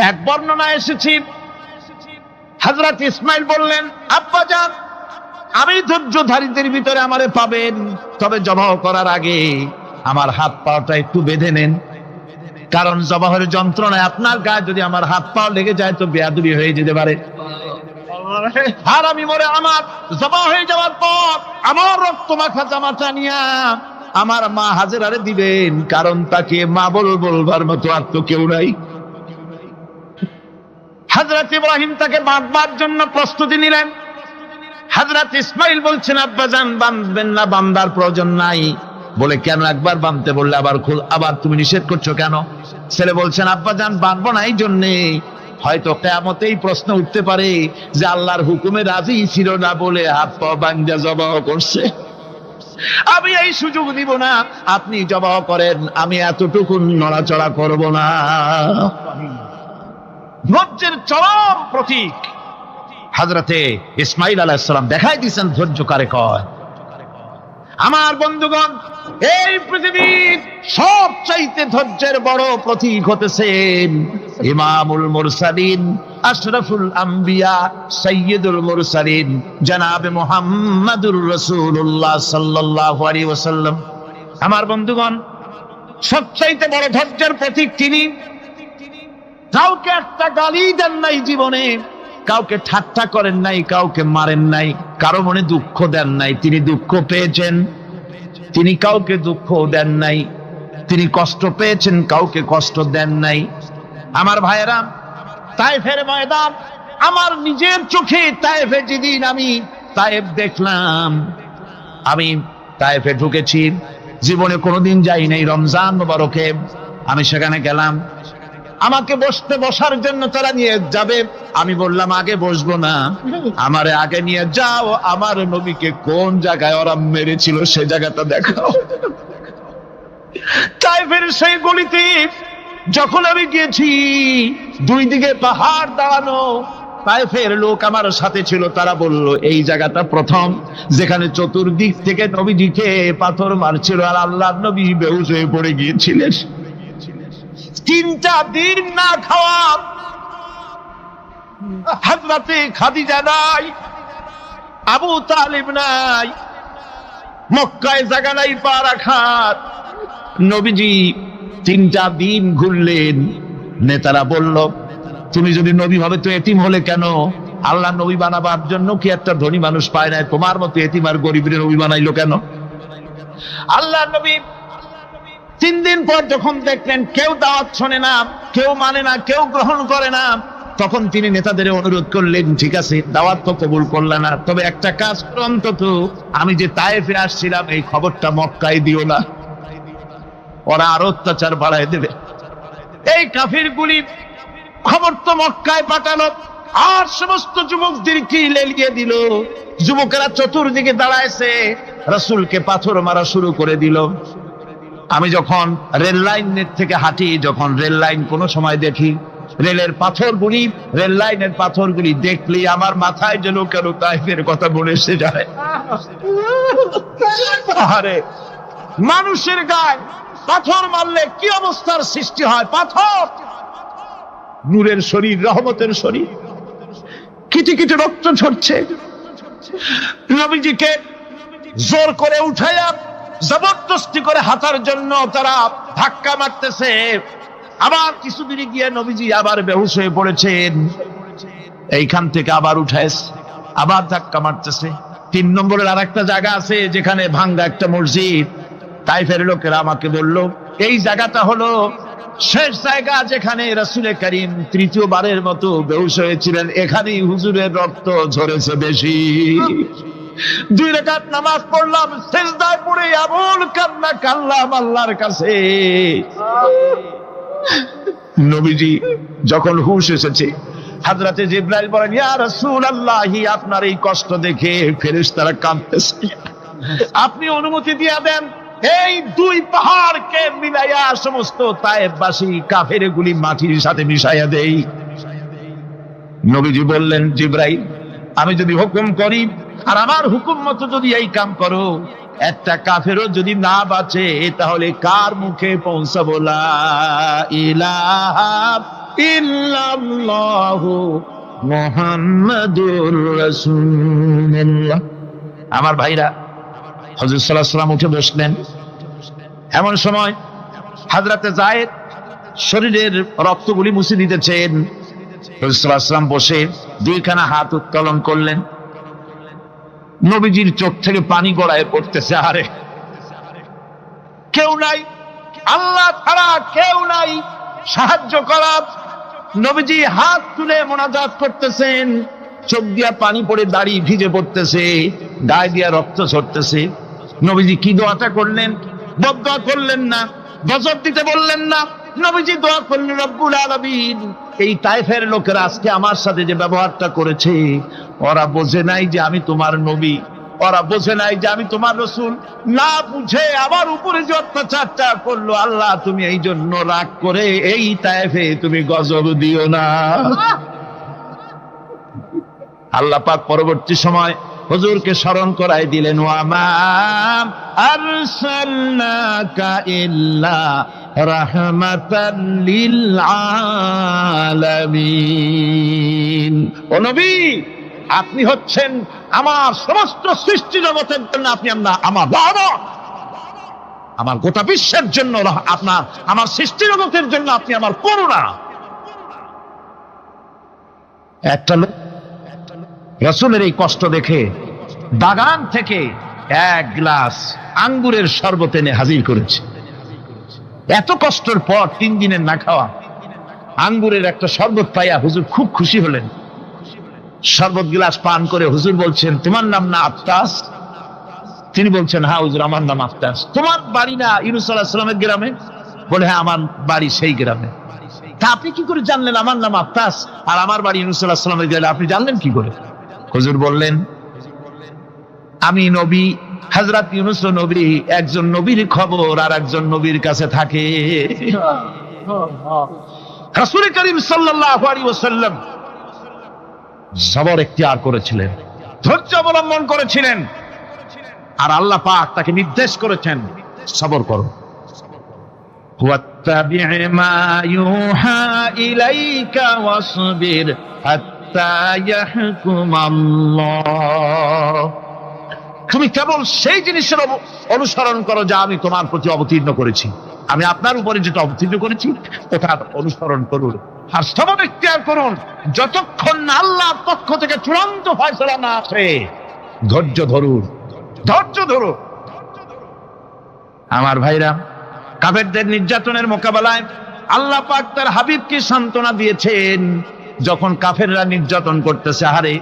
S1: এক বর্ণনা এসেছে, হযরত ইসমাঈল বললেন, আব্বাজান, আমি ধৈর্যধারীদের ভিতরে আমারে পাবেন, তবে জবাহ করার আগে আমার হাত পাটা একটু বেঁধে নেন, কারণ জবাহের যন্ত্রণায় আপনার গায়ে যদি আমার হাত পা লেগে যায় তো বেয়াদবি হয়ে যেতে পারে। আর আমি মরে আমার জবাহ হয়ে যাওয়ার পর আমার রক্ত মাখা জামাটা নিয়া আমার মা হাজেরারে দিবেন, কারণ তাকে মা বলবার মতো আর তো কেউ নাই। হযরত ইব্রাহিম তাকে বাঁধবার জন্য প্রস্তুতি নিলেন। হযরত ইসমাঈল বলছেন, আব্বাজান, বাঁধবেন না, বাঁধার প্রয়োজন নাই। বলে, কেন? একবার বাঁধতে বললে আবার তুমি নিষেধ করছো কেন? ছেলে বলছেন, আব্বাজান, বাঁধবো না এই জন্যে, হয়তো কিয়ামতেই প্রশ্ন উঠতে পারে যে আল্লাহর হুকুমে রাজি ছিল না বলে হাত পা ভাঙা জবাহ করছে, আমি এই সুযোগ দিব না, আপনি জবাহ করেন, আমি এতটুকু নড়াচড়া করব না। ধৈর্যের চরম প্রতীক হযরতে ইসমাঈল আলাইহিস সালাম দেখাই দিয়েছেন ধৈর্য কারে কয়। আমার বন্ধুগণ, এই পৃথিবীর সবচাইতে ধৈর্যের বড় প্রতীক হতেছেন ইমামুল মুরসালিন, আশরাফুল আম্বিয়া, সাইয়্যিদুল মুরসালিন, জনাবে মুহাম্মাদুর রাসূলুল্লাহ সাল্লাল্লাহু আলাইহি ওয়াসাল্লাম। আমার বন্ধুগণ, সবচাইতে বড় ধৈর্যের প্রতীক তিনি। কাউকে একটা গালি দেন নাই জীবনে, কাউকে ঠাট্টা করেন নাই, কাউকে মারেন নাই, কারো মনে দুঃখ দেন নাই। তিনি দুঃখ পেয়েছেন, তিনি কাউকে দুঃখ দেন নাই। তিনি কষ্ট পেয়েছেন, কাউকে কষ্ট দেন নাই। আমার ভাইয়েরা, তায়েফের ময়দান, আমার নিজের চোখে তায়েফে যেদিন আমি তায়েফ দেখলাম, আমি তায়েফে ঢুকেছি, জীবনে কোনোদিন যাই নাই। রমজান মোবারকে আমি সেখানে গেলাম, আমাকে বসার জন্য তারা নিয়ে যাবে। আমি বললাম, আগে বসবো না, আমারে আগে নিয়ে যাও, আমার নবীকে কোন জায়গায় ওরা মেরেছিল সে জায়গাটা দেখাও। তাইফের সেই গলিতে যখন আমি গিয়েছি, দুই দিকে পাহাড় দাঁড়ানো, তাইফের লোক আমার সাথে ছিল, তারা বলল এই জায়গাটা প্রথম যেখানে চতুর্দিক থেকে নবীজিকে পাথর মারছিল আর আল্লাহর নবী বেহুশ হয়ে পড়ে গিয়েছিলেন। 3টা দিন না খাওয়া, হযরতে খাদিজা নাই, আবু তালিব নাই, মক্কায় জায়গা নাই পা রাখার। নবীজি 3টা দিন ঘুরলেন। নেতারা বলল তুমি যদি নবী হবে তো এতিম হলে কেন? আল্লাহ নবী বানাবার জন্য কি একটা ধনী মানুষ পায় না? তোমার মতো এতিম আর গরিবের নবী বানাইলো কেন? আল্লাহ নবী 3 দিন পর যখন দেখলেন কেউ দাওয়াত শোনে না, কেউ মানে না, কেউ গ্রহণ করে না, তখন তিনি নেতাদের অনুরোধ করলেন ঠিক আছে দাওয়াত তো কবুল করলে না, তবে একটা কাজ করো, অন্তত আমি যে তায়েফে আসছিলাম এই খবরটা মক্কায় দিও না, ওরা আরো অত্যাচার বাড়ায় দেবে। এই কাফিরগুলি খবর তো মক্কায় পাঠালো আর সমস্ত যুবকদেরকে লেলিয়ে দিল। যুবকেরা চতুর্দিকে দাঁড়াইছে, রাসূলকে পাথর মারা শুরু করে দিল। আমি যখন রেল লাইনের থেকে হাঁটি, যখন রেল লাইন কোনো সময় দেখি, রেলের পাথরগুলি, রেল লাইনের পাথরগুলি দেখলেই আমার মাথায় যেন কেন তাইফের কথা মনে এসে যায়। আরে মানুষের গায়ে পাথর মারলে কি অবস্থার সৃষ্টি হয়! পাথর নূরের শরীর, রহমতের শরীর, কিটি কিটি রক্ত ঝরছে। নবীজিকে জোর করে উঠাইয়া জবরদস্তি করে হাঁটার জন্য তারা ধাক্কা মারতেছে। আবার কিছুদিন গিয়ে নবীজি আবার বেহুশ হয়ে পড়েছেন, এইখান থেকে আবার উঠাইছে, আবার ধাক্কা মারতেছে। 3 নম্বরের আর একটা জায়গা আছে যেখানে ভাঙ্গা একটা মসজিদ। তাইফের লোকেরা আমাকে বলল এই জায়গাটা হলো শেষ জায়গা যেখানে রাসূল করিম 3য়বারের মতো বেহুশ হয়েছিলেন, এখানেই হুজুরের রক্ত ঝরেছে বেশি। 2 রাকাত নামাজ পড়লাম, সিজদায় পড়ে এমন কান্না কাঁদলাম আল্লাহর কাছে। নবীজি যখন হুঁশ এসেছে, হযরতে জিবরাইল বলেন ইয়া রাসূলুল্লাহ, আপনার এই কষ্ট দেখে ফেরেশতারা কাঁদতেছে, আপনি অনুমতি দিয়ে দেন এই 2 পাহাড়কে মিলাইয়া সমস্ত তায়েফবাসী কাফেরগুলি মাটির সাথে মিশাইয়া দেই। নবীজি বললেন জিবরাইল, আমি যদি হুকুম করি আর আমার হুকুম মতো যদি এই কাম করো, একটা কাফেরও যদি না বাঁচে তাহলে কার মুখে পৌঁছাবো লা ইলাহা ইল্লাল্লাহু মুহাম্মাদুর রাসূলুল্লাহ। আমার ভাইরা, হযরত সাল্লাল্লাহু আলাইহি ওয়াসাল্লাম উঠে বসলেন। এমন সময় হযরতে যায়েদ শরীরের রক্তগুলি মুছে দিতেছেন। হযরত সাল্লাল্লাহু আলাইহি ওয়াসাল্লাম বসে 2খানা হাত উত্তোলন করলেন। নবীজির চোখ থেকে পানি গড়ায় পড়তেছে। আরে কেউ নাই, আল্লাহ ছাড়া কেউ নাই সাহায্য করার। নবীজি হাত তুলে মোনাজাত করতেছেন, চোখ দিয়া পানি পড়ে দাড়ি ভিজে পড়তেছে, গায়ে দিয়া রক্ত ঝরতেছে। নবীজি কি দোয়াটা করলেন? বদদোয়া করলেন না, গজব দিতে বললেন না, নবীজি দোয়া করলেন রব্বুল আলামিন, এই তায়েফের লোকেরা আজকে আমার সাথে যে ব্যবহারটা করেছে, ওরা বোঝে নাই যে আমি তোমার নবী, ওরা বোঝে নাই যে আমি তোমার রাসূল, না বুঝে আমার উপরে যে অত্যাচারটা করলো, আল্লাহ তুমি এই জন্য রাগ করে এই তায়েফে তুমি গজব দিও না। আল্লাহ পাক পরবর্তী সময় হুজুরকে স্মরণ করাই দিলেন, ওয়া মা আরসালনাকা ইল্লা রাহমাতাল লিল আলামিন। ও নবী, আপনি হচ্ছেন আমার সমস্ত সৃষ্টি জগতের জন্য, আপনি আমার রহমত, আমার গোটা বিশ্বের জন্য আপনার, আমার সৃষ্টি জগতের জন্য আপনি আমার করুণা। একটা লোক রাসূলের এই কষ্ট দেখে বাগান থেকে 1 গ্লাস আঙ্গুরের শরবত এনে হাজির করেছে। এত কষ্টের পর 3 দিনের না খাওয়া আঙ্গুরের একটা শরবত পাইয়া হুজুর খুব খুশি হলেন। শরবত গ্লাস পান করে হুজুর বলছেন, তোমার নাম না আফতাস? তিনি বলছেন, হ্যাঁ হুজুর আমার নাম আফতাস। তোমার বাড়ি না ইউনূস আলাইহিস সালামের গ্রামে? বলে, হ্যাঁ আমার বাড়ি সেই গ্রামে। তা আপনি কি করে জানলেন আমার নাম আফতাস আর আমার বাড়ি ইউনূস আলাইহিস সালামের গ্রামে? আপনি জানলেন কি করে? হুজুর বললেন, আমি নবী হযরত ইউনূস নবী, একজন নবীর খবর আর একজন নবীর কাছে থাকে। রাসূল করিম সাল্লাল্লাহু আলাইহি ওয়াসাল্লাম সবর ইখতিয়ার করেছিলেন, ধৈর্য অবলম্বন করেছিলেন, আর আল্লাহ পাক তাকে নির্দেশ করেছেন সবর করো। ওয়াত্তাবি' মা ইউহা ইলাইকা ওয়াসবির হাত্তা ইয়াহকুমাল্লাহ। তুমি কেবল সেই জিনিসের অনুসরণ করো যা আমি তোমার প্রতি অবতীর্ণ করেছি। আমি আপনার উপরে যেটা অবতীর্ণ করেছি ওটার অনুসরণ করুন, আর সবর ইখতিয়ার করুন যতক্ষণ না আল্লাহর পক্ষ থেকে চূড়ান্ত ফয়সালা না আসে। ধৈর্য ধরুন, ধৈর্য ধরুন। আমার ভাইরা, কাফেরদের নির্যাতনের মোকাবেলায় আল্লাহ পাক তার হাবিবকে সান্ত্বনা দিয়েছেন। যখন কাফেররা নির্যাতন করতেছে, হারে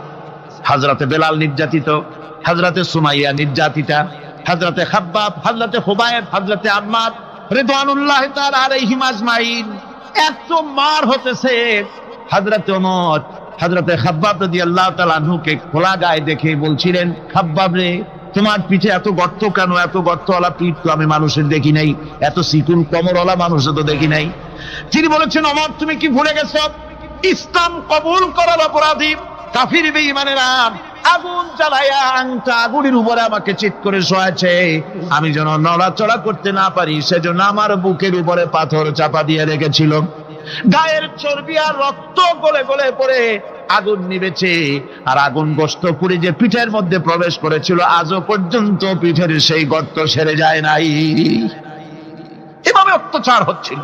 S1: হযরতে বেলাল নির্যাতিত, হযরতে সুমাইয়া নির্যাতিতা, হযরতে খাব্বাব, হযরতে হুবায়ব, হযরতে আম্মার রিদওয়ানুল্লাহি তাআলা আলাইহিম আজমাইন, এত মার হতেছে। হযরতে ওমর হযরতে খাব্বাব রাদিয়াল্লাহু তাআলা আনহুকে খোলা গায়ে দেখে বলছিলেন, খাব্বাব রে, তোমার পিঠে এত গর্ত কেন? এত গর্তওয়ালা পিঠ তো আমি মানুষের দেখি নাই, এত চিকুন কোমরওয়ালা মানুষও তো দেখি নাই। তিনি বলেছেন, ওমর তুমি কি ভুলে গেছো? ইসলাম কবুল করার অপরাধী কাফির বেঈমানেরা আগুন জ্বালায়া আংটা আগুনের উপরে আমাকে চিৎ করে শোয়াছে। আমি যেন নড়াচড়া করতে না পারি সেজন্য আমার বুকের উপরে পাথর চাপা দিয়ে রেখেছিল। গায়ের চর্বি আর রক্ত গলে গলে পড়ে আগুন নিবেছে, আর আগুন গোশত পুড়ে যে পিঠের মধ্যে প্রবেশ করেছিল আজও পর্যন্ত পিঠের সেই গর্ত সেরে যায় নাই। এভাবে অত্যাচার হচ্ছিল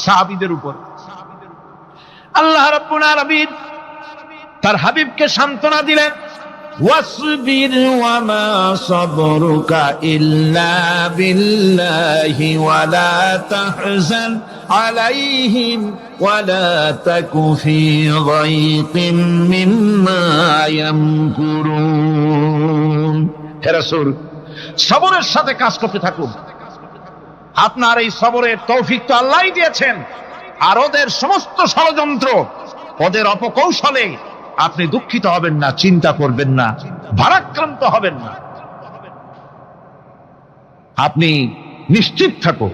S1: সাহাবীদের উপর। আল্লাহ রাব্বুল আলামিন তার হাবিবকে সান্ত্বনা দিলেন, ওয়াসবির ওয়া মা সাবরুকা ইল্লা বিল্লাহি ওয়া লা তাহজান আলাইহিম ওয়া লা তাকু ফি যায়কিম মিম্মা ইয়ামকুরুন। হে রাসূল, সবরের সাথে কাজ করতে থাকুন। আপনার এই সবরের তৌফিক তো আল্লাহই দিয়েছেন, আর ওদের সমস্ত ষড়যন্ত্র, ওদের অপকৌশলে আপনি দুঃখিত হবেন না, চিন্তা করবেন না, ভারাক্রান্ত হবেন না। আপনি নিশ্চিত থাকুন।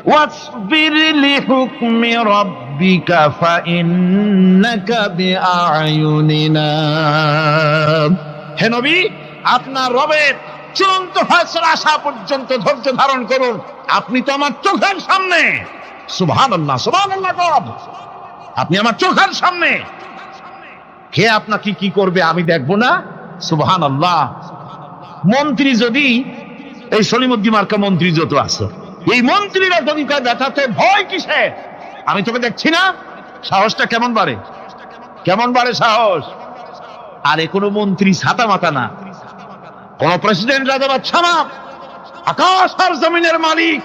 S1: ওয়াসবির লিহুকমি রাব্বিকা ফাইন্নাকা বিআয়ুনিনা। হে নবী, আপনার রবের চূড়ান্ত ফয়সালা আসা পর্যন্ত ধৈর্য ধারণ করুন। আপনি তো আমার চোখের সামনে। সুবহানাল্লাহ, সুবহানাল্লাহ। আপনি আমার চোখের সামনে। কে আপনাকে কি করবে আমি দেখবো না? সুবহানাল্লাহ। মন্ত্রী যদি, এই সলিমুদ্দিন মার্কা মন্ত্রী যত আছে, এই মন্ত্রীরা যদি দেখাতে ভয় কিসে? আমি তোকে দেখছি না? সাহসটা কেমন বাড়ে, কেমন বাড়ে সাহস। আর এ কোনো মন্ত্রী ছাতা মাথা না, কোন প্রেসিডেন্ট রাজা বাদশা না, আকাশ আর জমিনের মালিক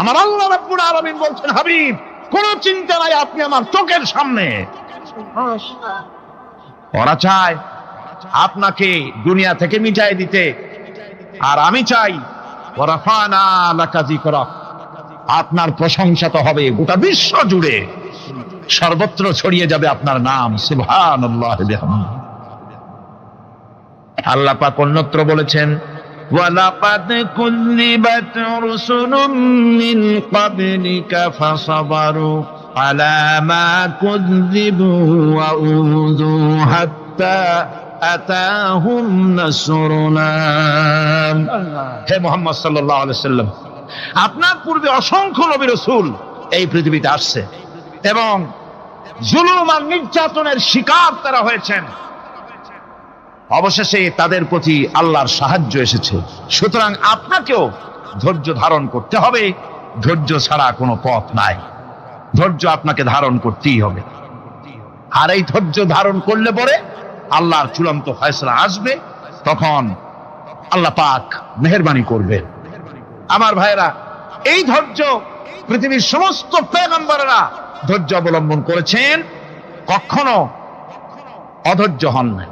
S1: আমার আল্লাহ রাব্বুল আলামিন বলছেন, হাবিব কোনো চিন্তা নাই, আপনি আমার চোখের সামনে। ওরা চায় আপনাকে দুনিয়া থেকে মিটাই দিতে, আর আমি চাই ওয়ারাফানা লাকা যিকরাক, আপনার প্রশংসা তো হবে গোটা বিশ্ব জুড়ে, সর্বত্র ছড়িয়ে যাবে আপনার নাম। সুবহানাল্লাহ বিহামদিহি। আল্লাহ পাক অন্যত্র বলেছেন, ওয়ালাকাদ কুযযিবাত রুসুলুম মিন ক্বাবলিকা ফাসাবারু আলা মা কুযযিবু ওয়া উযু হাত্তা আতাহুম নাসরুনা। হে মুহাম্মদ সাল্লাল্লাহু আলাইহি ওয়াসাল্লাম, আপনার পূর্বে অসংখ্য নবী রাসূল এই পৃথিবীতে আসছে এবং জুলুম আর নির্যাতনের শিকার তারা হয়েছেন। অবশেষে তাদের প্রতি আল্লাহর সাহায্য এসেছে। সুতরাং আপনাকেও ধৈর্য ধারণ করতে হবে। ধৈর্য ছাড়া কোনো পথ নাই। ধৈর্য আপনাকে ধারণ করতেই হবে। আর এই ধৈর্য ধারণ করলে পরে আল্লাহর চূড়ান্ত ফয়সালা আসবে, তখন আল্লাহ পাক মেহেরবানি করবেন। আমার ভাইরা, এই ধৈর্য পৃথিবীর সমস্ত পয়গম্বররা ধৈর্য অবলম্বন করেছেন, কখনো অধৈর্য হন না।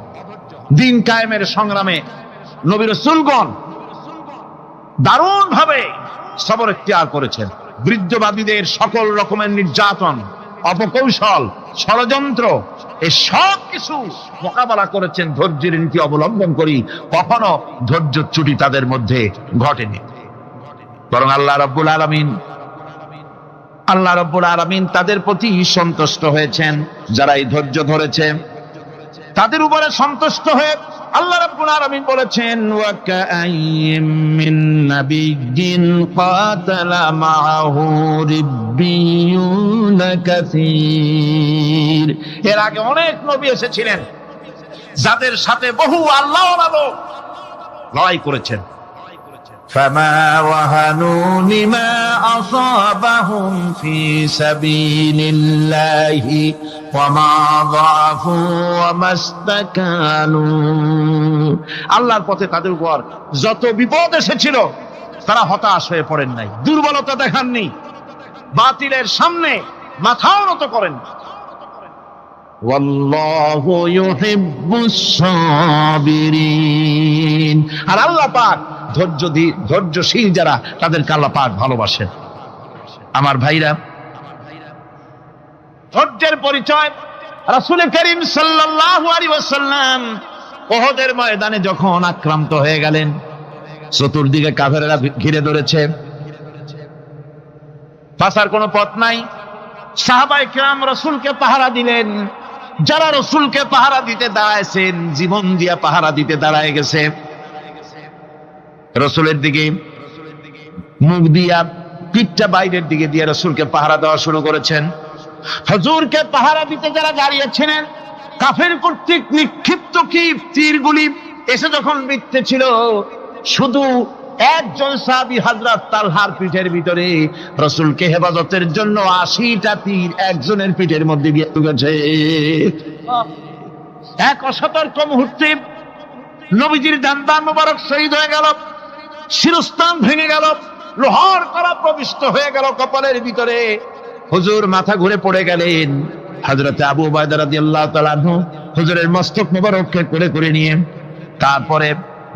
S1: দিন কায়েমের সংগ্রামে নবী রাসূলগণ দারুণ ভাবে সবর ইখতিয়ার করেছেন। বৃদ্ধবাদীদের সকল রকমের নির্যাতন, অপকৌশল, ষড়যন্ত্র, এই সব কিছু মোকাবেলা করেছেন ধৈর্যের নীতি অবলম্বন করি। কখনো ধৈর্যচ্যুতি তাদের মধ্যে ঘটেনি, বরং আল্লাহ রাব্বুল আলামিন তাদের প্রতি সন্তুষ্ট হয়েছেন। যারা এই ধৈর্য ধরেছে তাদের উপরে সন্তুষ্ট হয়ে আল্লাহ রাব্বুল আলামিন বলেছেন, ওয়া কাআইয়্যিম মিন নাবিয়্যিন কাতালা মাআহু রিব্বিয়ুনা কাসীর। এর আগে অনেক নবী এসেছিলেন যাদের সাথে বহু আল্লাহওয়ালা লোক লড়াই করেছেন। فما وهنوا لما أصابهم في سبيل الله وما ضعفوا وما استكانوا। আল্লাহর পথে তাদের উপর যত বিপদ এসেছিল তারা হতাশ হয়ে পড়েন নাই, দুর্বলতা দেখাননি, বাতিলের সামনে মাথাও নত করেন। ওয়াল্লাহু ইউহিব্বুস সাবিরিন। আর আল্লাহ পাক ধৈর্যশীল যারা তাদেরকে আল্লাহ পাক ভালোবাসেন। আমার ভাইরা, ধৈর্যের পরিচয় রাসূল করিম সাল্লাল্লাহু আলাইহি ওয়াসাল্লাম উহুদের ময়দানে যখন আক্রান্ত হয়ে গেলেন, চতুর্দিকে কাফেররা ঘিরে ধরেছে, বাঁচার কোনো পথ নাই। সাহাবায়ে কেরাম রাসূলকে পাহারা দিলেন। যারা রাসূলকে পাহারা দিতে দাঁড়াইছেন, জীবন দিয়া পাহারা দিতে দাঁড়ায় গেছে, রাসূলের দিকে মুখ দিয়া, পিঠটা বাইরের দিকে দিয়ে রাসূলকে পাহারা দেওয়া শুরু করেছেন। হুজুরকে পাহারা দিতে যারা দাঁড়িয়েছিলেন, কাফের কর্তৃক নিক্ষিপ্ত কি তীরগুলি এসে যখন বিঁধতেছিল, শুধু একজন সাহাবী হযরত তালহার পিঠের ভিতরে রাসূলকে হেফাজতের জন্য 80টা তীর একজনের পিঠের মধ্যে দিয়ে ঢুকেছে। এক অসতর্ক মুহূর্তে নবীজির দান্দান মোবারক শহীদ হয়ে গেল, শিরস্থান ভেঙে গেল, লোহার কড়া প্রবিষ্ট হয়ে গেল কপালের ভিতরে। হুজুর মাথা ঘুরে পড়ে গেলেন। হযরত আবু উবাইদা রাদিয়াল্লাহু তাআলা আনহু হুজুরের মস্তক মোবারককে করে নিয়ে তারপরে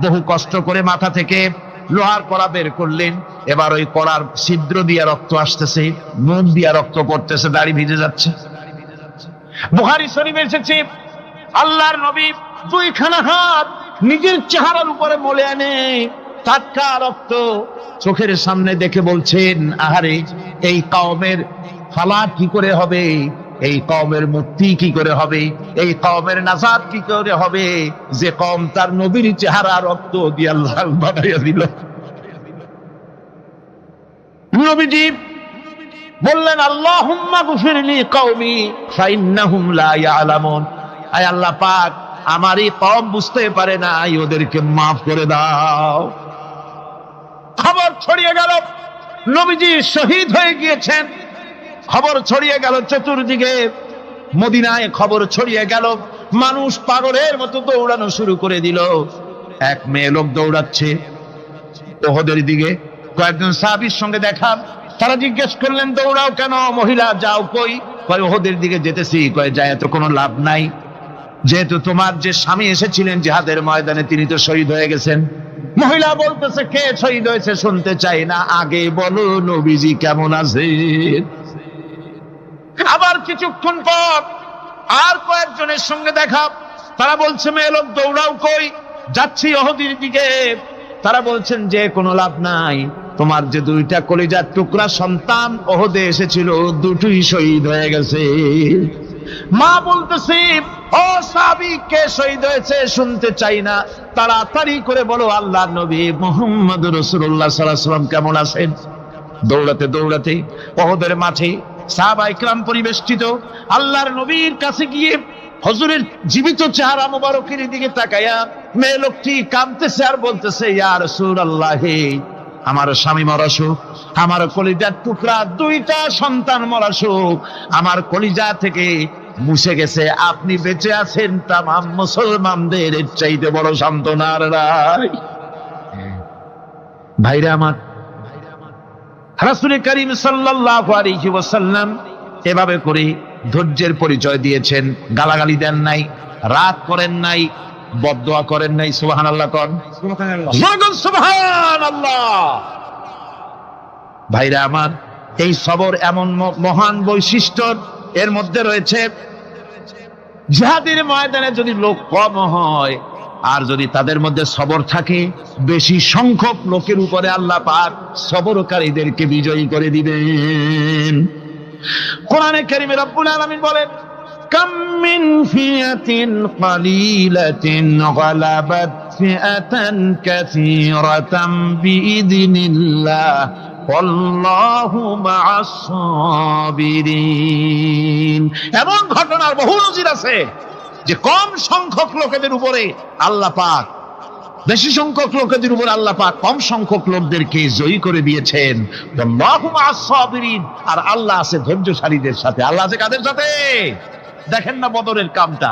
S1: বহু কষ্ট করে মাথা থেকে লোহার কড়া বের করলেন। এবার ওই কড়ার ছিদ্র দিয়ে রক্ত আসতেছে, মুখ দিয়ে রক্ত পড়তেছে, দাড়ি ভিজে যাচ্ছে। বুখারী শরীফে এসেছে, আল্লাহর নবী দুইখানা হাত নিজের চেহারার উপরে মলে আনে টাটকা রক্ত চোখের সামনে দেখে বলছেন, আহারে, এই কওমের ফালাত কি করে হবে, এই কওমের মুক্তি কি করে হবে, এই কওমের নাজাত কি করে হবে, যে কওম তার নবীর চেহারা রক্ত দিয়ে লাল বানাইয়া দিল। নবীজি বললেন, আল্লাহুম্মা গফিরলি কওমি ফাইন্নাহুম লা ইয়ালামুন। আয় আল্লাহ পাক, আমার এই কওম বুঝতে পারে না, ওদেরকে মাফ করে দাও। খবর ছড়িয়ে গেল নবীজি শহীদ হয়ে গিয়েছেন। খবর ছড়িয়ে গেল চতুর্দিকে, মদিনায় খবর ছড়িয়ে গেল। মানুষ পাগলের মতো দৌড়ানো শুরু করে দিল। এক মেয়ে লোক দৌড়াচ্ছে উহুদের দিকে। কয়েকজন সাহাবীর সঙ্গে দেখা, তারা জিজ্ঞেস করলেন, দৌড়াও কেন? মহিলা, যাও কই? কয়, উহুদের দিকে যেতেছি। কয়, যায় তো কোনো লাভ নাই, যেহেতু তোমার যে স্বামী এসেছিলেন জিহাদের ময়দানে তিনি তো শহীদ হয়ে গেছেন। মহিলা বলতেছে, কে শহীদ হয়েছে শুনতে চাই না, আগে বলো নবীজি কেমন আছে। আবার কিছুক্ষণ পর আর কয়েকজনের সঙ্গে দেখা, তারা বলছে, মেয়ে লোক দৌড়াও কই? যাচ্ছি উহুদের দিকে। তারা বলছেন যে কোনো লাভ নাই, তোমার যে দুইটা কলিজার টুকরা সন্তান উহুদে এসেছিল দুটোই শহীদ হয়ে গেছে। মা বলতেছে, ও সাহাবী, কে শহীদ হয়েছে শুনতে চাই না, তাড়াতাড়ি করে বলো আল্লাহর নবী মুহাম্মদ রাসূলুল্লাহ সাল্লাল্লাহু আলাইহি ওয়াসাল্লাম কেমন আছেন। দৌড়াতে দৌড়াতে উহুদের মাঠে সাহাবায়ে কেরাম পরিবেষ্টিত। আল্লাহর নবীর কাছে গিয়ে হুজুরের জীবিত চেহারা মোবারকের দিকে তাকায়া মেয়ে লোকটি কাঁদতেছে আর বলতেছে, ইয়া রাসূলুল্লাহ, আমার স্বামী মরা শোক, আমার কলিজার টুকরা দুইটা সন্তান মরা শোক আমার কলিজা থেকে মুছে গেছে, আপনি বেঁচে আছেন, তামাম মুসলমানদের এর চাইতে বড় সান্ত্বনার রায়। ভাইরা আমার, রাসূল করিম সাল্লাল্লাহু আলাইহি ওয়াসাল্লাম এভাবে করে ধৈর্যের পরিচয় দিয়েছেন। গালাগালি দেন নাই, রাগ করেন নাই, বদদোয়া করেন নাই। সুবহানাল্লাহ কোন, সুবহানাল্লাহ। ভাইরা আমার, এই সবর এমন মহান বৈশিষ্ট্য এর মধ্যে রয়েছে জিহাদের ময়দানে যদি লোক কম হয় আর যদি তাদের মধ্যে সবর থাকে, বেশি সংখ্যক লোকের উপরে আল্লাহ পাক সবরকারীদেরকে বিজয়ী করে দিবেন। কোরআনে কারীমে রব্বুল আলামিন বলেন, কাম মিন ফিয়াতিন কালিলাতিন গালাবাত ফিআতান কাসীরাতাম বিইذনিল্লাহ ওয়াল্লাহু মা'আস সাবিরিন। এমন ঘটনার বহু নজির আছে যে কম সংখ্যক লোকেদের উপরে আল্লাহ পাক, বেশি সংখ্যক লোকেদের উপর আল্লাহ পাক কম সংখ্যক লোকদেরকে জয়ী করে দিয়েছেন। আল্লাহু মা'আস সাবিরিন, আর আল্লাহ আছে ধৈর্যশালীদের সাথে। আল্লাহ আছে কাদের সাথে? দেখেন না বদরের কামটা,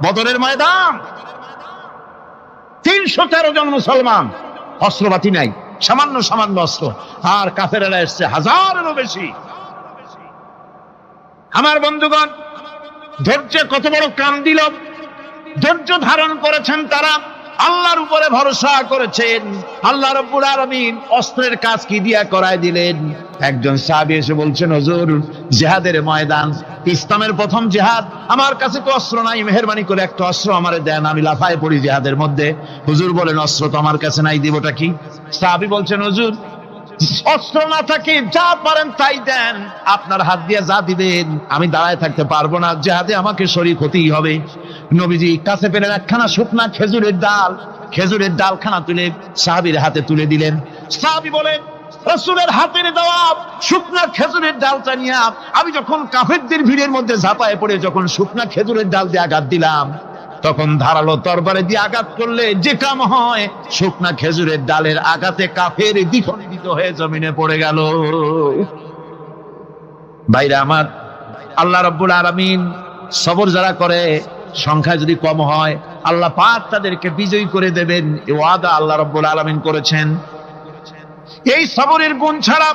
S1: বদরের ময়দান, 313 জন মুসলমান, অস্ত্রপাতি নাই, সামান্য অস্ত্র, আর কাফেরেরা এসছে হাজারেরও বেশি। আমার বন্ধুগণ, ধৈর্যে কত বড় কাম দিল, ধৈর্য ধারণ করেছেন তারা, আল্লাহর উপরে ভরসা করেছেন। আল্লাহ রাব্বুল আলামিন অস্ত্রের কাজ কি দিয়া করায় দিলেন। একজন সাহাবী এসে বলছেন, হুজুর, জিহাদের ময়দান, ইসলামের প্রথম জিহাদ, আমার কাছে তো অস্ত্র নাই, মেহেরবানি করে একটা অস্ত্র আমারে দেন, আমি লাফায় পড়ি জিহাদের মধ্যে। হুজুর বলেন, অস্ত্র তো আমার কাছে নাই, দিবটা কি? সাহাবী বলছেন, হুজুর, অস্ত্র না থাকে যা পারেন তাই দেন, আপনার হাত দিয়ে যা দিবেন আমি দাঁড়ায় থাকতে পারবো না, জিহাদে আমাকে শরীক হতেই হবে। নবীজি কাছে পেলেন একখানা শুকনা খেজুরের ডালখানা তুলে সাহাবীর হাতে তুলে দিলেন। সাহাবী বলেন, রাসূলের হাতের দেওয়া শুকনা খেজুরের ডালটা নিয়ে আমি যখন কাফেরদের ভিড়ের মধ্যে ঝাঁপায় পড়ে যখন শুকনা খেজুরের ডাল দিয়ে আঘাত দিলাম, তখন ধারালো তরবারে দিয়ে আঘাত করলে যে কাম হয়, শুকনা খেজুরের ডালের আঘাতে কাফের দ্বিখণ্ডিত হয়ে জমিনে পড়ে গেল। ভাইরা আমার, আল্লাহ রাব্বুল আলামিন সবর যারা করে, সংখ্যা যদি কম হয়, আল্লাহ পাক তাদেরকে বিজয়ী করে দেবেন, এই ওয়াদা আল্লাহ রাব্বুল আলামিন করেছেন। এই সবরের গুণ ছাড়া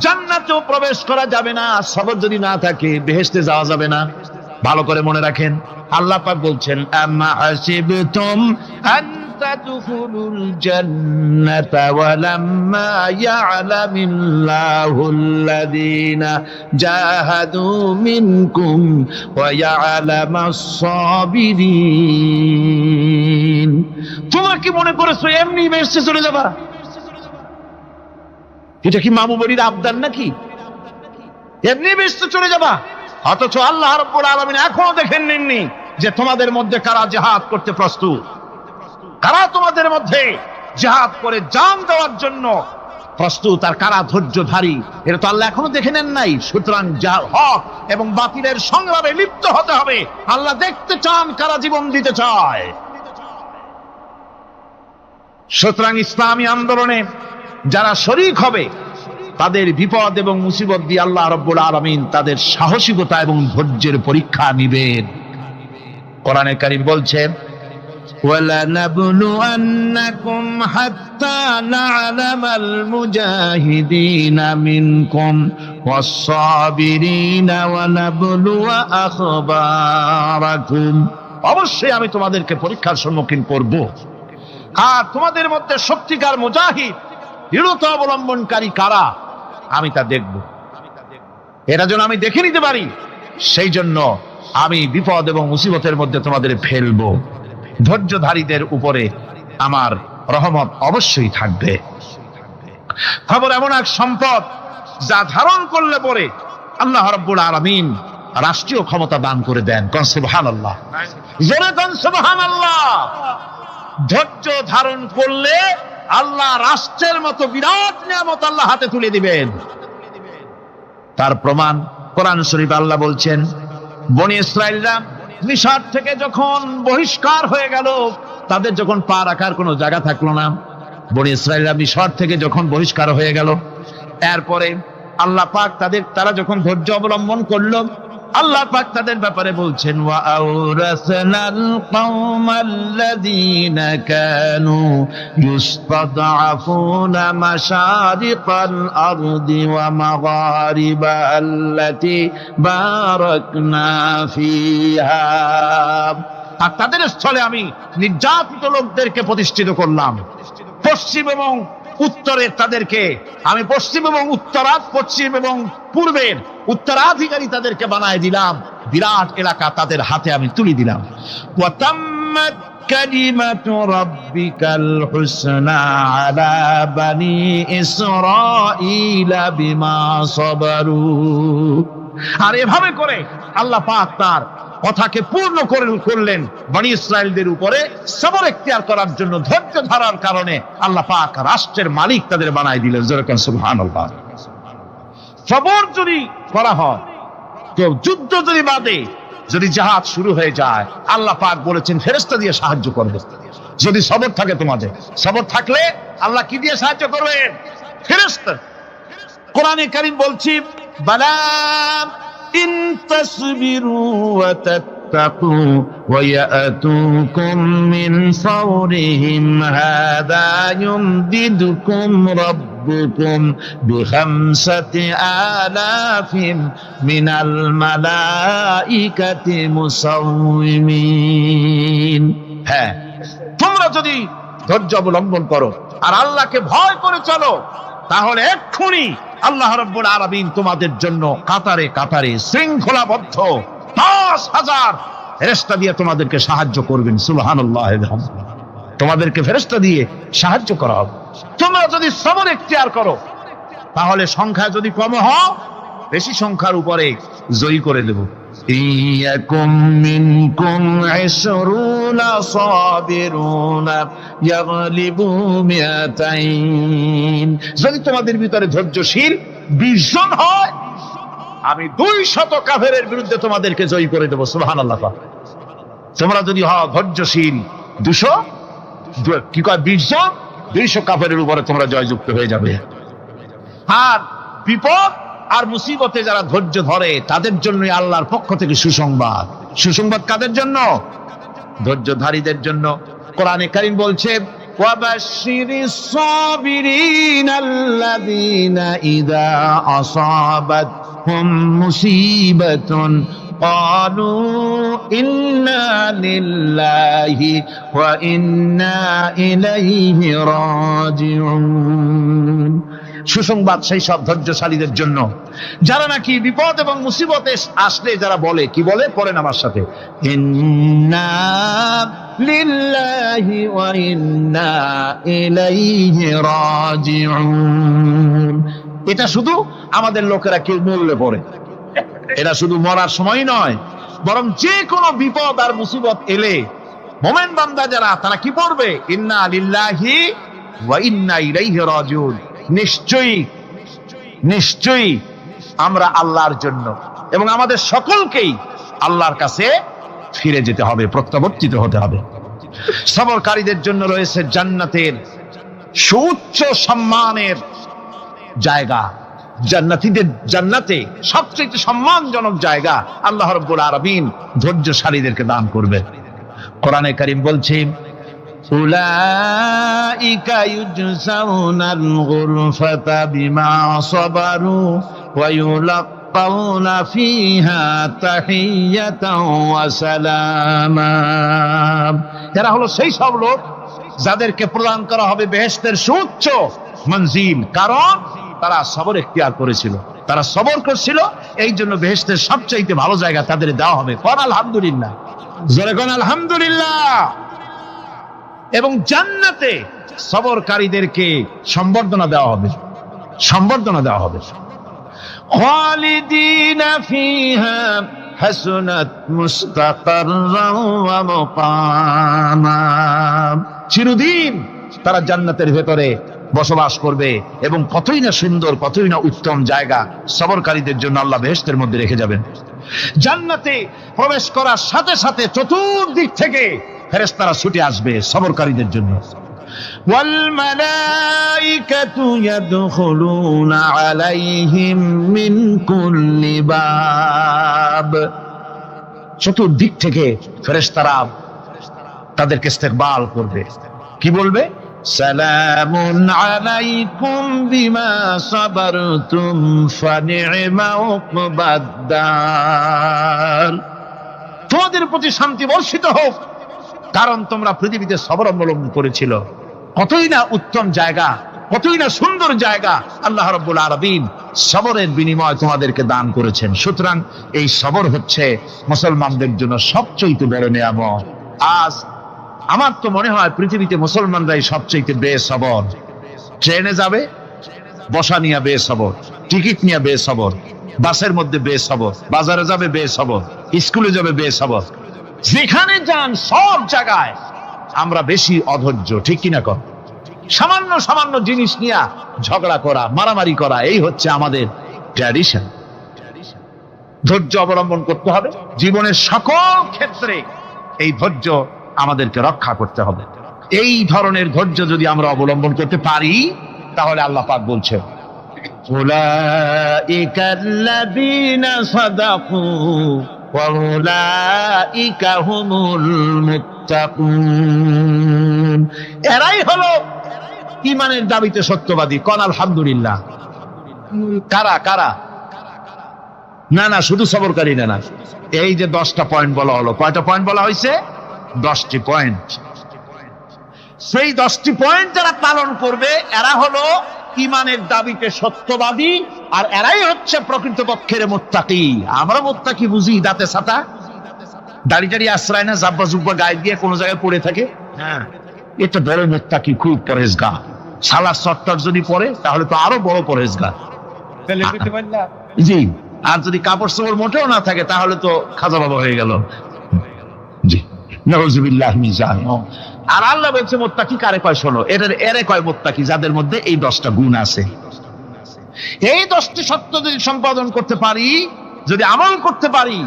S1: জান্নাতেও প্রবেশ করা যাবে না। সবর যদি না থাকে বেহেশতে যাওয়া যাবে না। ভালো করে মনে রাখেন, আল্লাহ পাক বলছেন, আম্মা হাসিবতুম আন তাদখুলুল জান্নাতা ওয়া লাম্মা ইয়া'লামিল্লাহুল্লাযীনা জাহাদু মিনকুম ওয়া ইয়া'লামাস সাবিরিন। তোমরা কি মনে করেছো এমনি বেহেশতে চলে যাবা? এটা কি মামু বাড়ির আবদার নাকি? এমনি বেহেশতে চলে যাবা? অথচ আল্লাহ রাব্বুল আলামিন এখনো দেখেন নেননি যে তোমাদের মধ্যে কারা জিহাদ করতে প্রস্তুত, কারা তোমাদের মধ্যে জিহাদ করে জান দেওয়ার জন্য প্রস্তুত, আর কারা ধৈর্যধারী, এটা তো আল্লাহ এখনো দেখে নেন নাই। সুতরাং হক এবং বাতিলের সংগ্রামে লিপ্ত হতে হবে। আল্লাহ দেখতে চান কারা জীবন দিতে চায়। সুতরাং ইসলামী আন্দোলনে যারা শরীক হবে, তাদের বিপদ এবং মুসিবত দিয়ে আল্লাহ রাব্বুল আলামিন তাদের সাহসিকতা এবং ধৈর্যের পরীক্ষা নিবেন। কোরআনে কারীম বলছে, ওয়ালানাবলুয়ান্নাকুম হাত্তা না'লামাল মুজাহিদিনা মিনকুম ওয়াস-সাবিরিনা ওয়া নাবলুয়া আখবারাকুম। অবশ্যই আমি তোমাদেরকে পরীক্ষার সম্মুখীন করব, আর তোমাদের মধ্যে সত্যিকার মুজাহিদ, দৃঢ়তা অবলম্বনকারী কারা, আমি তা দেখব। এটা যেন আমি দেখে নিতে পারি, সেই জন্য আমি বিপদ এবং মুসিবতের মধ্যে তোমাদের ফেলবো। ধৈর্যধারীদের উপরে আমার রহমত অবশ্যই থাকবে। খবর এমন এক সম্পদ যা ধারণ করলে পরে আল্লাহ রাব্বুল আলামিন রাষ্ট্রীয় ক্ষমতা দান করে দেন। কোন সুবহানাল্লাহ, জোরে কোন সুবহানাল্লাহ। ধৈর্য ধারণ করলে আল্লাহ রাষ্ট্রের মতো বিরাট নিয়ামত আল্লাহ হাতে তুলে দিবেন। তার প্রমাণ কোরআন শরীফে আল্লাহ বলছেন, বনি ইসরাইলরা মিশর থেকে যখন বহিষ্কার হয়ে গেল, তাদের যখন পা রাখার কোনো জায়গা থাকলো না, বনি ইসরাইলরা মিশর থেকে যখন বহিষ্কার হয়ে গেল, এরপরে আল্লাহ পাক তারা যখন ধৈর্য অবলম্বন করলো, আল্লাহ পাক তাদের ব্যাপারে বলছেন, ওয়া আওরাসনাল কওমাল্লাযীনা কানু ইউসতাদআফুনা মাশারিকাল আরদি ওয়া মাগারিবা আল্লাতী বারাকনা ফিহা। আর তাদের স্থলে আমি নির্যাতিত লোকদেরকে প্রতিষ্ঠিত করলাম। পশ্চিম এবং উত্তরের তাদেরকে আমি, পশ্চিম এবং উত্তরাত, পশ্চিম এবং পূর্বের উত্তরাধিকারী তাদেরকে বানায় দিলাম, বিরাট এলাকা তাদের হাতে আমি তুলে দিলাম। ওয়াতাম্মাত কালিমাতু রাব্বিকাল হুসনা আলা বানি ইসরাঈলা বিমা সাবারু। আর এভাবে করে আল্লাহ পাক তার কথাকে পূর্ণ করলেন বনি ইসরাইলদের উপরে। সবর এখতিয়ার করার জন্য, ধৈর্য ধরার কারণে আল্লাহ পাক রাষ্ট্রের মালিক তাদের বানায় দিলেন। যেরকম সুবহানাল্লাহ। সবর যদি করা হয়, তো যুদ্ধ যদি বাদে, যদি জাহাজ শুরু হয়ে যায়, আল্লাহ পাক বলেছেন ফেরেশতা দিয়ে সাহায্য করবে। যদি সবর থাকে তোমাদের, সবর থাকলে আল্লাহ কি দিয়ে সাহায্য করবেন? ফেরেশতা। কোরআনে কারীম বলছি, বালা ইন তাসবিরু ওয়া তাত্তাকু ওয়া ইয়াতুকুম মিন ফাওরিহিম হাদা ইউমদিদুকুম রাব্বুকুম বিখামসাতি আলাফিন মিনাল মালাইকাতি মুসাউমিমিন। হ্যাঁ, তোমরা যদি ধৈর্য অবলম্বন করো আর আল্লাহকে ভয় করে চলো, তাহলে এক্ষুনি আল্লাহ রাব্বুল আলামিন তোমাদের জন্য কাতারে কাতারে শৃঙ্খলাবদ্ধ 10,000 ফেরেশতা দিয়ে তোমাদেরকে সাহায্য করবেন। সুবহানাল্লাহ। তোমাদেরকে ফেরেশতা দিয়ে সাহায্য করা হবে। তোমরা যদি সবর এখতিয়ার করো, তাহলে সংখ্যা যদি কম হও, বেশি সংখ্যার উপরে জয়ী করে দেব। ইয়াকুম মিনকুম 20 সাবিরুনা ইয়াগলিবু মিয়াতাইন। যদি তোমাদের ভিতরে ধৈর্যশীল 20 জন হয়, আমি 200 কাফেরের বিরুদ্ধে তোমাদেরকে জয়ী করে দেব। সুবহানাল্লাহ। তোমরা যদি হও ধৈর্যশীল 200, কি কয় 20 জন, 200 কাফেরের উপরে তোমরা জয়যুক্ত হয়ে যাবে। আর বিপদ আর মুসিবতে যারা ধৈর্য ধরে, তাদের জন্য আল্লাহর পক্ষ থেকে সুসংবাদ। সুসংবাদ কাদের জন্য? ধৈর্যধারীদের জন্য। কোরআনে কারীম বলছে, ওয়াবাশশিরিস সাবিরিনাল্লাযীনা ইযা আসাবাতহুম মুসিবাতুন ক্বালু ইন্না লিল্লাহি ওয়া ইন্না ইলাইহি রাজিউন। সুসংবাদ সেই সব ধৈর্যশালীদের জন্য যারা নাকি বিপদ এবং মুসিবতে আসলে যারা বলে, কি বলে? পড়েন আমার সাথে, ইন্না লিল্লাহি ওয়া ইন্না ইলাইহি রাজিউন। এটা শুধু আমাদের লোকেরা কেউ মরলে পড়ে, এটা শুধু মরার সময় নয়, বরং যে কোনো বিপদ আর মুসিবত এলে মুমিন বান্দা যারা, তারা কি পড়বে? ইন্না লিল্লাহি ওয়া ইন্না ইলাইহি রাজিউন। নিশ্চয়ই নিশ্চয়ই আমরা আল্লাহর জন্য এবং আমাদের সকলকেই আল্লাহর কাছে ফিরে যেতে হবে, প্রত্যাবর্তিত হতে হবে। সবরকারীদের জন্য রয়েছে জান্নাতের সুউচ্চ সম্মানের জায়গা। জান্নাতে সবচেয়ে সম্মানজনক জায়গা আল্লাহ রাব্বুল আলামিন ধৈর্যশালীদেরকে দান করবেন। কোরআনে কারীম বলছে, উলাইকা ইউজসাউনাল গুরফাতা বিমা সাবারু ওয়া ইউলাক্কাউনা ফিহা তাহিয়াতাও ওয়া সালামা। এরা হলো সেই সব লোক যাদেরকে প্রদান করা হবে বেহেশতের সুউচ্চ মঞ্জিল, কারণ তারা সবর এখতিয়ার করেছিল, তারা সবর করছিল, এই জন্য বেহেশতের সবচাইতে ভালো জায়গা তাদের দেওয়া হবে। কোন আলহামদুলিল্লাহ, জোরে কোন আলহামদুলিল্লাহ। এবং জান্নাতে সবরকারীদেরকে সম্বর্ধনা দেওয়া হবে, সম্বর্ধনা দেওয়া হবে। খালিদিনা ফিহা হাসুনাত মুস্তাকাররান ওয়া মুকামা। চিরদিন তারা জান্নাতের ভেতরে বসবাস করবে এবং কতই না সুন্দর, কতই না উত্তম জায়গা সবরকারীদের জন্য আল্লাহ বেহেশতের মধ্যে রেখে যাবেন। জান্নাতে প্রবেশ করার সাথে সাথে চতুর্দিক থেকে ফেরেশতারা ছুটে আসবে সবরকারীদের জন্য। ওয়াল মালাইকাতু ইয়াদখুলুনা আলাইহিম মিন কুল্লি বাব। চতুর্দিক থেকে ফেরেশতারা তাদেরকে ইস্তেকবাল করবে। কি বলবে? সালামুন আলাইকুম বিমা সাবারতুম ফানি'মা উকবাদ-দার। তোমাদের প্রতি শান্তি বর্ষিত হোক, কারণ তোমরা পৃথিবীতে সবর অবলম্বন করেছিল। কতই না উত্তম জায়গা কতই না সুন্দর জায়গা আল্লাহ রাব্বুল আলামিন সবরের বিনিময় তোমাদেরকে দান করেছেন। সুতরাং এই সবর হচ্ছে মুসলমানদের জন্য সবচেয়ে বড় নিয়ামত। আজ আমার তো মনে হয় পৃথিবীতে মুসলমানরাই সবচেয়ে বেসবর। ট্রেনে যাবে বসা নিয়ে বেসবর, টিকিট নিয়ে বেসবর, বাসের মধ্যে বেসবর, বাজারে যাবে বেসবর, স্কুলে যাবে বেসবর, যেখানে যান সব জায়গায় আমরা বেশি অধৈর্য, ঠিক কিনা কর? সামান্য সামান্য জিনিস নিয়ে ঝগড়া করা, মারামারি করা, এই হচ্ছে আমাদের ট্র্যাডিশন। ধৈর্য অবলম্বন করতে হবে জীবনের সকল ক্ষেত্রে। এই ধৈর্য আমাদেরকে রক্ষা করতে হবে। এই ধরনের ধৈর্য যদি আমরা অবলম্বন করতে পারি তাহলে আল্লাহ পাক বলছে উলাইকাল্লাযীনা সাদাকু ওয়া উলাইকা হুমুল মুত্তাকুন। এরাই হলো ঈমানের দাবিতে সত্যবাদী। কোন আলহামদুলিল্লাহ। কারা কারা? না না, শুধু সবরকারী না। এই যে 10টা পয়েন্ট বলা হলো, কয়টা পয়েন্ট বলা হয়েছে? 10টি পয়েন্ট। সেই 10টি পয়েন্ট যারা পালন করবে এরা হলো ঈমানের দাবিতে সত্যবাদী, আর এরাই হচ্ছে প্রকৃতপক্ষের মুত্তাকি। আমরা মুত্তাকি বুঝি দাঁতে ছাতা, দাড়ি টাড়ি আশ্রয় না, জাব্বা জুব্বা গায়ে দিয়ে কোনো জায়গায় পড়ে থাকে। হ্যাঁ, এটা বড় মুত্তাকি, খুব পরেজগার। সালাত সত্তর যদি পড়ে তাহলে তো আরো বড় পরেজগার। জি, আর যদি কাপড় চোপড় মোটেও না থাকে তাহলে তো খাজা বাবা হয়ে গেল। জি, নাউযুবিল্লাহি মিন যালিক। আর আল্লাহ বলছে মুত্তাকি কারে কয় শোনো, এরে কয় মুত্তাকি যাদের মধ্যে এই 10টা গুণ আছে। এই 10টি সত্য যদি সম্পাদন করতে পারি, যদি আমল করতে পারি,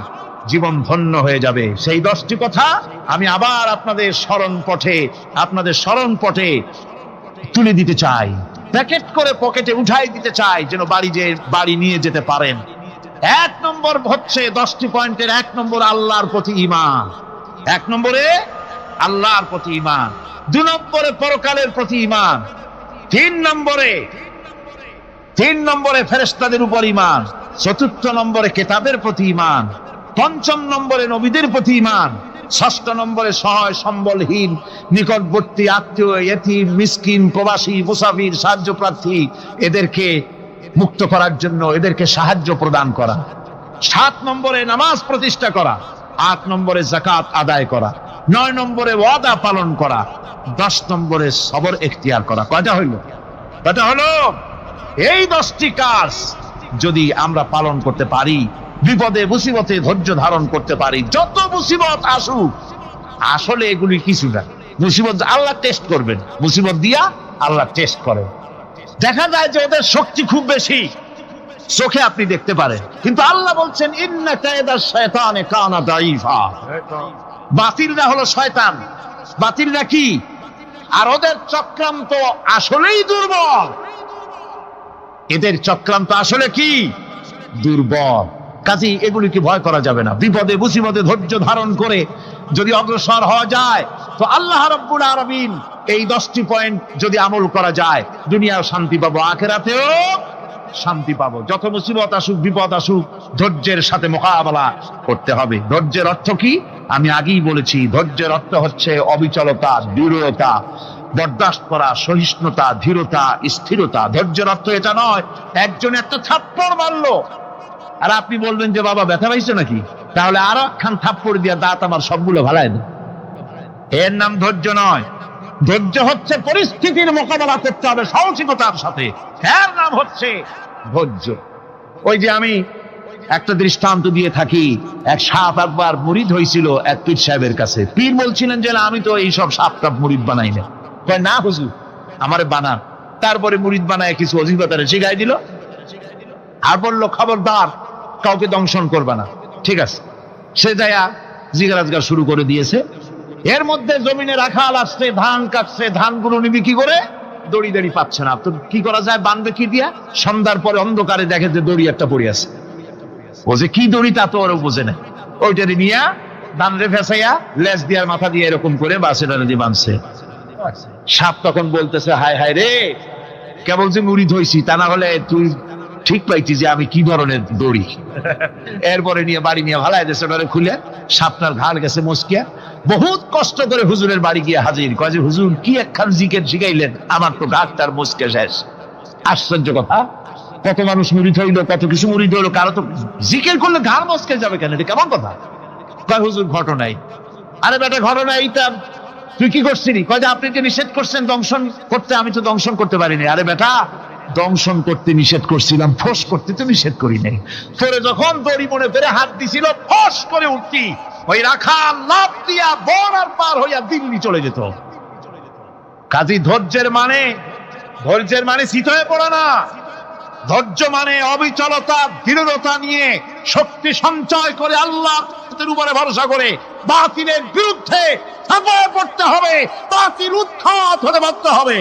S1: জীবন ধন্য হয়ে যাবে। সেই 10টি কথা আমি আবার আপনাদের স্মরণ পটে তুলে দিতে চাই, প্যাকেট করে পকেটে উঠাই দিতে চাই, যেন বাড়ি নিয়ে যেতে পারেন। 1 নম্বর হচ্ছে 10টি পয়েন্টের 1 নম্বর আল্লাহর প্রতি ঈমান। 1 নম্বরে আল্লাহর প্রতি ঈমান, 2 নম্বরে পরকালের প্রতি ঈমান, 3 নম্বরে ফেরেশতাদের উপর ঈমান, 4র্থ নম্বরে কিতাবের প্রতি ঈমান, 5ম নম্বরে নবীদের প্রতি ঈমান, 6ষ্ঠ নম্বরে সহায় সম্বলহীন নিকটবর্তী আত্মীয়, ইতিম, মিসকিন, প্রবাসী, মুসাফির, সাহায্য প্রার্থী, এদেরকে মুক্ত করার জন্য এদেরকে সাহায্য প্রদান করা, 7 নম্বরে নামাজ প্রতিষ্ঠা করা, 8 নম্বরে যাকাত আদায় করা, 9 নম্বরে ওয়াদা পালন করা, 10 নম্বরে সবর এখতিয়ার করা। কয়টা হলো? এই 10টি কাজ যদি আমরা পালন করতে পারি, বিপদে মুসিবতে ধৈর্য ধারণ করতে পারি, যত মুসিবত আসুক, আসলে এগুলি কিছু না। মুসিবত আল্লাহ টেস্ট করবেন, মুসিবত দিয়া আল্লাহ টেস্ট করেন। দেখা যায় যে ওদের শক্তি খুব বেশি, চোখে আপনি দেখতে পারেন, কিন্তু আল্লাহ বলছেন ইন্না কায়দা শায়তানে কানা দাঈফা। বাতিলরা হলো শয়তান। বাতিলরা কি? আর ওদের চক্রান্ত আসলেই দুর্বল। এদের চক্রান্ত আসলে কি? দুর্বল। কাজেই এগুলিকে ভয় করা যাবে না। বিপদে মুসিবতে ধৈর্য ধারণ করে যদি অগ্রসর হওয়া যায় তো আল্লাহ রাব্বুল আলামিন এই 10টি পয়েন্ট যদি আমল করা যায়, দুনিয়াও শান্তি পাবো, আখিরাতেও শান্তি পাবো। যত মুসিবত আসুক, বিপদ আসুক, ধৈর্যের সাথে মোকাবেলা করতে হবে। ধৈর্যের অর্থ কি? আমি আগেই বলেছি, ধৈর্যের অর্থ হচ্ছে অবিচলতা, দৃঢ়তা, বরদাস্ত করা, সহিষ্ণুতা, ধীরতা, স্থিরতা। ধৈর্যের অর্থ এটা নয় একজন একটা থাপ্পড় মারলো আর আপনি বলবেন যে বাবা ব্যথা পাইছো নাকি, তাহলে আরো একখান থাপ্পড় দিয়া দাঁত আমার সবগুলো ভালাই দেন। এর নাম ধৈর্য নয়। ধৈর্য হচ্ছে পরিস্থিতির মোকাবেলা করতে হবে সাহসিকতার সাথে, এর নাম হচ্ছে ধৈর্য। ওই যে আমি একটা দৃষ্টান্ত দিয়ে থাকি, এক সাপ একবার মুরিদ হয়েছিল এক পীর সাহেবের কাছে। পীর বলছিলেন যে আমি তো এইসব সাপ টাপ মুরিদ বানাই না। কয় না হুজুর, আমারে বানান। তারপরে মুরিদ বানায় কিছু অজিফাতারে শিখাই দিল আর বললো খবরদার কাউকে দংশন করবে না। ঠিক আছে, সে যায়া জিজ্ঞাসা শুরু করে দিয়েছে। এর মধ্যে জমিনে রাখাল আসছে, ধান কাটছে, ধানগুলো নিবি কি করে, দড়ি দড়ি পাচ্ছে না। তো কি করা যায়, বাঁধবে কি দিয়া? সন্ধ্যার পরে অন্ধকারে দেখে যে দড়ি একটা পড়ে আছে। ও যে কি দড়ি তা তো ওরা বোঝে না। ওইটারে নিয়া ধান রে ফেসাইয়া লেজ দিয়ার মাথা দিয়ে এরকম করে বাসেটারে দিয়ে বাঁধছে। সাপ তখন বলতেছে হায় হায় রে, কেবল যে মুরিদ হইছি, তা না হলে তুই ঠিক পাইছি যে আমি কি ধরনের দড়ি। এরপরে নিয়ে বাড়ি নিয়ে ভালাই দেশে ডরে খুলে সাপটার ঘাড় গেছে মস্কিয়া। বহুত কষ্ট করে হুজুরের বাড়ি গিয়ে হাজির, কয় যে হুজুর কি একখান জিকির শিখাইলেন, আমার তো ঘাটটার মস্কে শেষ। আশ্চর্য কথা, কত মানুষ মুরিদ হইলো, কত কিছু মুরিদ হইলো, কারো তো জিকির করলে ঘাড় মস্কে যাবে কেন, এটা কেমন কথা? কয় হুজুর ঘটনাই। আরে বেটা ঘটনা এইটা, তুই কি করছিলি? কয় যে আপনি যে নিষেধ করছেন দংশন করতে, আমি তো দংশন করতে পারিনি। আরে বেটা দংশন করতে নিষেধ করছিলাম, ফোঁস করতে তো নিষেধ করি নাই। তোরে যখন দড়ি মনে করে হাত দিছিল, ফোঁস করে উঠতি, ওই রাখা লাভ দিয়া বন আর পার হইয়া দিল্লি চলে যেত। কাজী ধৈর্যের মানে শীত হয়ে পড়ে না। ধৈর্য মানে অবিচলতা, দৃঢ়তা নিয়ে শক্তি সঞ্চয় করে আল্লাহর উপরে ভরসা করে বাতিলের বিরুদ্ধে ঝাঁপিয়ে পড়তে হবে, বাতিল উৎখাত হতে বাধ্য হবে।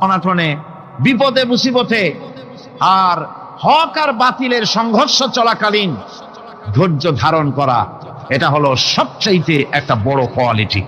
S1: অনাটনে, বিপদে, মুসিবতে আর হক আর বাতিলের সংঘর্ষ চলাকালীন ধৈর্য ধারণ করা, এটা হলো সবচাইতে একটা বড় কোয়ালিটি।